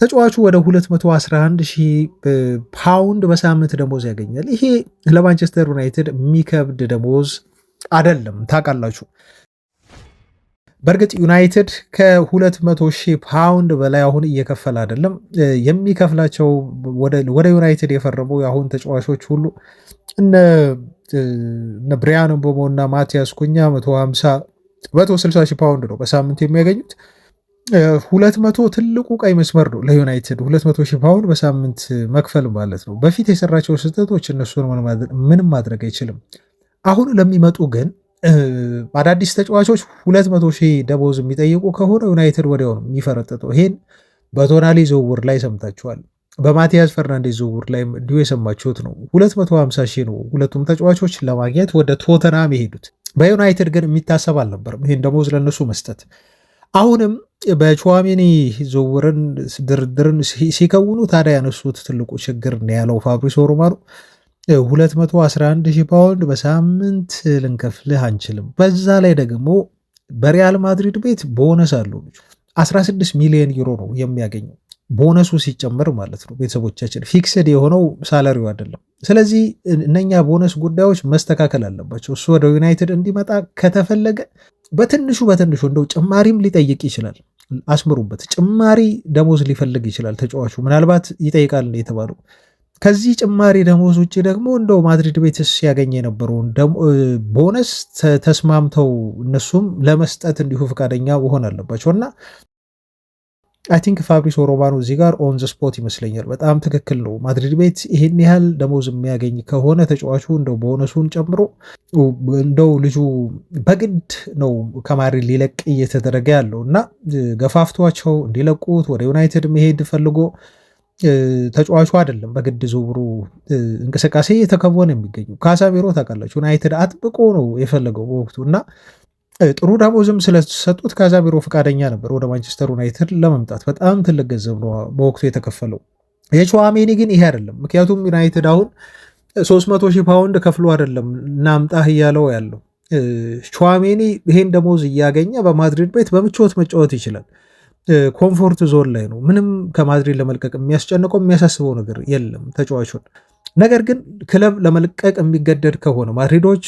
ተጫዋቹ ወደ 211,000 ፓውንድ በሳምንት ደሞዝ ያገኛል። ይሄ ለማንቸስተር ዩናይትድ የሚከብድ ደሞዝ አይደለም ታውቃላችሁ። በእርግጥ ዩናይትድ ከ200,000 ፓውንድ በላይ አሁን እየከፈለ አይደለም የሚከፍላቸው። ወደ ዩናይትድ የፈረሙ የአሁን ተጫዋቾች ሁሉ እነ ብሪያን ምቦሞ እና ማቲያስ ኩኛ 160,000 ፓውንድ ነው በሳምንት የሚያገኙት። 200 ትልቁ ቀይ መስመር ነው ለዩናይትድ 200,000 ፓውንድ በሳምንት መክፈል ማለት ነው። በፊት የሰራቸው ስህተቶች እነሱን ምንም ማድረግ አይችልም። አሁን ለሚመጡ ግን አዳዲስ ተጫዋቾች 200,000 ደሞዝ የሚጠይቁ ከሆነ ዩናይትድ ወዲያው ነው የሚፈረጥጠው። ይሄን በቶናሊ ዝውውር ላይ ሰምታችኋል። በማቲያስ ፈርናንዴዝ ዝውውር ላይ እንዲሁ የሰማችሁት ነው። 250,000 ነው ሁለቱም ተጫዋቾች ለማግኘት ወደ ቶተናም የሄዱት። በዩናይትድ ግን የሚታሰብ አልነበርም ይሄን ደሞዝ ለነሱ መስጠት። አሁንም በቹዋሜኒ ዝውውርን ድርድርን ሲከውኑ ታዲያ ያነሱት ትልቁ ችግር ነው ያለው ፋብሪሶ ሮማኖ 211,000 ፓውንድ በሳምንት ልንከፍልህ አንችልም። በዛ ላይ ደግሞ በሪያል ማድሪድ ቤት ቦነስ አለው። 16 ሚሊዮን ዩሮ ነው የሚያገኘው ቦነሱ ሲጨመር ማለት ነው። ቤተሰቦቻችን ፊክስድ የሆነው ሳላሪው አይደለም። ስለዚህ እነኛ ቦነስ ጉዳዮች መስተካከል አለባቸው። እሱ ወደ ዩናይትድ እንዲመጣ ከተፈለገ በትንሹ እንደው ጭማሪም ሊጠይቅ ይችላል። አስምሩበት፣ ጭማሪ ደሞዝ ሊፈልግ ይችላል ተጫዋቹ ምናልባት ይጠይቃል የተባለው። ከዚህ ጭማሪ ደሞዝ ውጭ ደግሞ እንደው ማድሪድ ቤትስ ያገኘ የነበረውን ቦነስ ተስማምተው እነሱም ለመስጠት እንዲሁ ፈቃደኛ መሆን አለባቸው እና አይ ቲንክ ፋብሪሶ ሮማኖ እዚህ ጋር ኦን ዘ ስፖት ይመስለኛል። በጣም ትክክል ነው። ማድሪድ ቤት ይህን ያህል ደሞዝ የሚያገኝ ከሆነ ተጫዋቹ እንደው ቦነሱን ጨምሮ እንደው ልጁ በግድ ነው ከማድሪድ ሊለቅ እየተደረገ ያለው እና ገፋፍቷቸው እንዲለቁት ወደ ዩናይትድ መሄድ ፈልጎ ተጫዋቹ አይደለም በግድ ዝውውሩ እንቅስቃሴ እየተከወነ የሚገኙ። ካሳሜሮ ታውቃላችሁ ዩናይትድ አጥብቆ ነው የፈለገው በወቅቱ እና ጥሩ ደሞዝም ስለሰጡት ካዛሚሮ ፈቃደኛ ነበር ወደ ማንቸስተር ዩናይትድ ለመምጣት። በጣም ትልቅ ገንዘብ ነው በወቅቱ የተከፈለው። የቹዋሜኒ ግን ይሄ አይደለም። ምክንያቱም ዩናይትድ አሁን 300,000 ፓውንድ ከፍሎ አይደለም እናምጣህ እያለው ያለው። ቹዋሜኒ ይሄን ደሞዝ እያገኘ በማድሪድ ቤት በምቾት መጫወት ይችላል። ኮምፎርት ዞን ላይ ነው። ምንም ከማድሪድ ለመልቀቅ የሚያስጨንቀው የሚያሳስበው ነገር የለም ተጫዋቹን። ነገር ግን ክለብ ለመልቀቅ የሚገደድ ከሆነ ማድሪዶች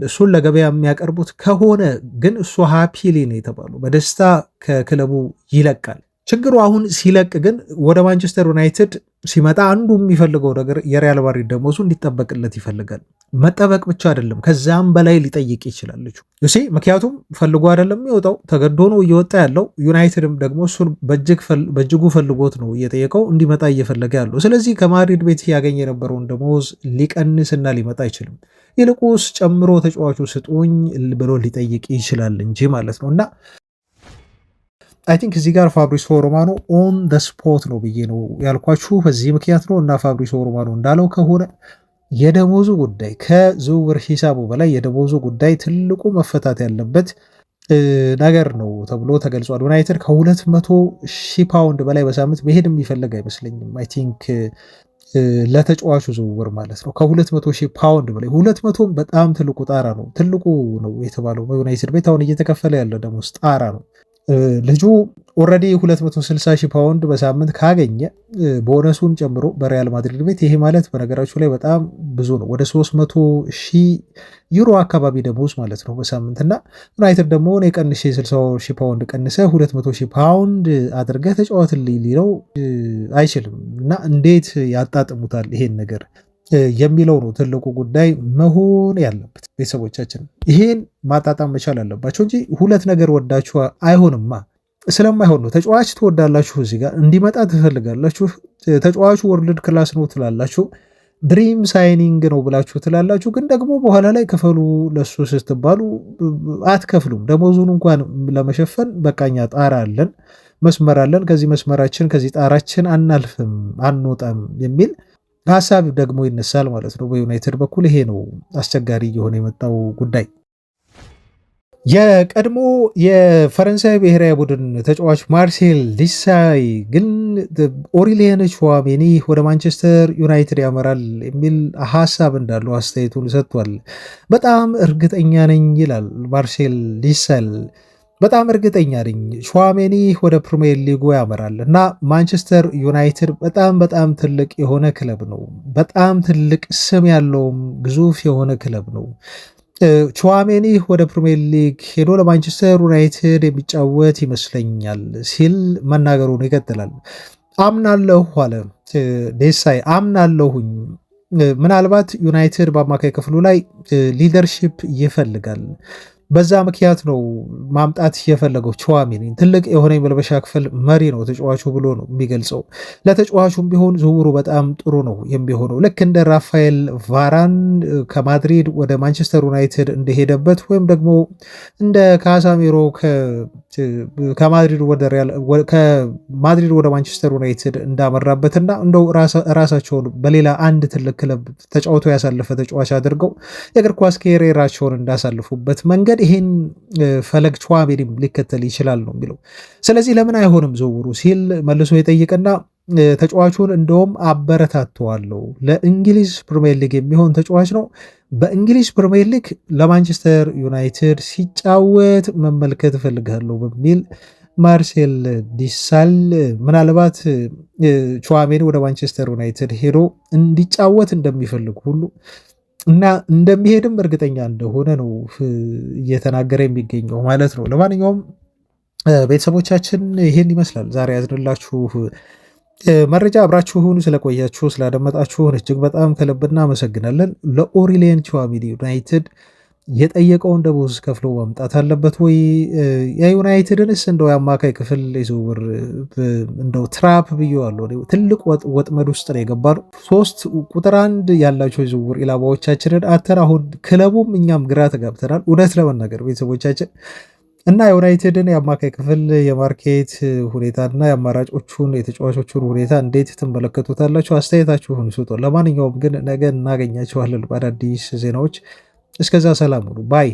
እሱን ለገበያ የሚያቀርቡት ከሆነ ግን እሱ ሃፒሊ ነው የተባሉ በደስታ ከክለቡ ይለቃል። ችግሩ አሁን ሲለቅ ግን ወደ ማንቸስተር ዩናይትድ ሲመጣ አንዱ የሚፈልገው ነገር የሪያል ማድሪድ ደሞዙ እንዲጠበቅለት ይፈልጋል። መጠበቅ ብቻ አይደለም ከዛም በላይ ሊጠይቅ ይችላል ልጁ እሺ። ምክንያቱም ፈልጎ አይደለም የሚወጣው ተገዶ ነው እየወጣ ያለው። ዩናይትድም ደግሞ እሱን በእጅጉ ፈልጎት ነው እየጠየቀው እንዲመጣ እየፈለገ ያለው። ስለዚህ ከማድሪድ ቤት ያገኝ የነበረውን ደሞዝ ሊቀንስና ሊመጣ አይችልም። ይልቁስ ጨምሮ ተጫዋቹ ስጡኝ ብሎ ሊጠይቅ ይችላል እንጂ ማለት ነው። እና አይ ቲንክ እዚህ ጋር ፋብሪሶ ሮማኖ ኦን ደ ስፖት ነው ብዬ ነው ያልኳችሁ በዚህ ምክንያት ነው። እና ፋብሪሶ ሮማኖ እንዳለው ከሆነ የደሞዙ ጉዳይ ከዝውውር ሂሳቡ በላይ የደሞዙ ጉዳይ ትልቁ መፈታት ያለበት ነገር ነው ተብሎ ተገልጿል። ዩናይትድ ከ200,000 ፓውንድ በላይ በሳምንት መሄድ የሚፈልግ አይመስለኝም። አይ ቲንክ ለተጫዋቹ ዝውውር ማለት ነው። ከ200,000 ፓውንድ በላይ 200 በጣም ትልቁ ጣራ ነው። ትልቁ ነው የተባለው በዩናይትድ ቤት አሁን እየተከፈለ ያለ ደሞዝ ጣራ ነው። ልጁ ኦልሬዲ 260,000 ፓውንድ በሳምንት ካገኘ ቦነሱን ጨምሮ በሪያል ማድሪድ ቤት ይሄ ማለት በነገራችሁ ላይ በጣም ብዙ ነው። ወደ 300,000 ዩሮ አካባቢ ደሞዝ ማለት ነው በሳምንት እና ዩናይትድ ደግሞ እኔ ቀንሼ 60,000 ፓውንድ ቀንሰ 200,000 ፓውንድ አድርገህ ተጫወትልኝ ሊለው አይችልም እና እንዴት ያጣጥሙታል ይሄን ነገር የሚለው ነው ትልቁ ጉዳይ መሆን ያለበት። ቤተሰቦቻችን ይሄን ማጣጣም መቻል አለባቸው እንጂ ሁለት ነገር ወዳችሁ አይሆንማ። ስለማይሆን ነው። ተጫዋች ትወዳላችሁ፣ እዚህ ጋር እንዲመጣ ትፈልጋላችሁ፣ ተጫዋቹ ወርልድ ክላስ ነው ትላላችሁ፣ ድሪም ሳይኒንግ ነው ብላችሁ ትላላችሁ። ግን ደግሞ በኋላ ላይ ክፈሉ ለሱ ስትባሉ አትከፍሉም። ደሞዙን እንኳን ለመሸፈን በቃኛ ጣራ አለን፣ መስመር አለን፣ ከዚህ መስመራችን ከዚህ ጣራችን አናልፍም፣ አንወጣም የሚል ሀሳብ ደግሞ ይነሳል ማለት ነው። በዩናይትድ በኩል ይሄ ነው አስቸጋሪ እየሆነ የመጣው ጉዳይ። የቀድሞ የፈረንሳይ ብሔራዊ ቡድን ተጫዋች ማርሴል ዲሳይ ግን ኦሪሊየን ቹዋሜኒ ወደ ማንቸስተር ዩናይትድ ያመራል የሚል ሀሳብ እንዳለው አስተያየቱን ሰጥቷል። በጣም እርግጠኛ ነኝ ይላል ማርሴል ዲሳይ። በጣም እርግጠኛ ነኝ ቹዋሜኒ ወደ ፕሪሚየር ሊጉ ያመራል እና ማንቸስተር ዩናይትድ በጣም ትልቅ የሆነ ክለብ ነው። በጣም ትልቅ ስም ያለውም ግዙፍ የሆነ ክለብ ነው። ቹዋሜኒ ወደ ፕሪሚየር ሊግ ሄዶ ለማንቸስተር ዩናይትድ የሚጫወት ይመስለኛል ሲል መናገሩን ይቀጥላል። አምናለሁ አለ ዴሳይ፣ አምናለሁኝ። ምናልባት ዩናይትድ በአማካይ ክፍሉ ላይ ሊደርሺፕ ይፈልጋል። በዛ ምክንያት ነው ማምጣት የፈለገው ቹዋሜኒ። ትልቅ የሆነ የመልበሻ ክፍል መሪ ነው ተጫዋቹ ብሎ ነው የሚገልጸው። ለተጫዋቹም ቢሆን ዝውውሩ በጣም ጥሩ ነው የሚሆነው። ልክ እንደ ራፋኤል ቫራን ከማድሪድ ወደ ማንቸስተር ዩናይትድ እንደሄደበት ወይም ደግሞ እንደ ካሳሜሮ ከማድሪድ ወደ ማንቸስተር ዩናይትድ እንዳመራበትና እንደው ራሳቸውን በሌላ አንድ ትልቅ ክለብ ተጫውቶ ያሳለፈ ተጫዋች አድርገው የእግር ኳስ ካሪየራቸውን እንዳሳልፉበት መንገድ ይሄን ፈለግ ቹዋሜኒም ሊከተል ይችላል ነው የሚለው። ስለዚህ ለምን አይሆንም ዝውውሩ ሲል መልሶ የጠይቅና ተጫዋቹን እንደውም አበረታተዋለሁ። ለእንግሊዝ ፕሪሚየር ሊግ የሚሆን ተጫዋች ነው። በእንግሊዝ ፕሪሚየር ሊግ ለማንቸስተር ዩናይትድ ሲጫወት መመልከት እፈልጋለሁ በሚል ማርሴል ዲሳል ምናልባት ቹዋሜኒ ወደ ማንቸስተር ዩናይትድ ሄዶ እንዲጫወት እንደሚፈልግ ሁሉ እና እንደሚሄድም እርግጠኛ እንደሆነ ነው እየተናገረ የሚገኘው ማለት ነው። ለማንኛውም ቤተሰቦቻችን ይሄን ይመስላል ዛሬ ያዝንላችሁ መረጃ። አብራችሁን ስለቆያችሁ ስላደመጣችሁን እጅግ በጣም ከልብ እናመሰግናለን። ለኦሪሊየን ቹዋሜኒ ዩናይትድ የጠየቀውን ደሞዝ ከፍሎ ማምጣት አለበት ወይ? የዩናይትድንስ እንደው የአማካይ ክፍል የዝውውር እንደው ትራፕ ብዬዋለሁ። ትልቅ ወጥመድ ውስጥ ነው የገባነው። 3 ቁጥር 1 ያላቸው የዝውውር ኢላማዎቻችንን አተን አሁን ክለቡም እኛም ግራ ተጋብተናል እውነት ለመናገር ቤተሰቦቻችን እና የዩናይትድን የአማካይ ክፍል የማርኬት ሁኔታና የአማራጮቹን የተጫዋቾቹን ሁኔታ እንዴት ትመለከቱታላችሁ? አስተያየታችሁን ስጡ። ለማንኛውም ግን ነገ እናገኛችኋለን በአዳዲስ ዜናዎች። እስከዛ ሰላም ሁኑ ባይ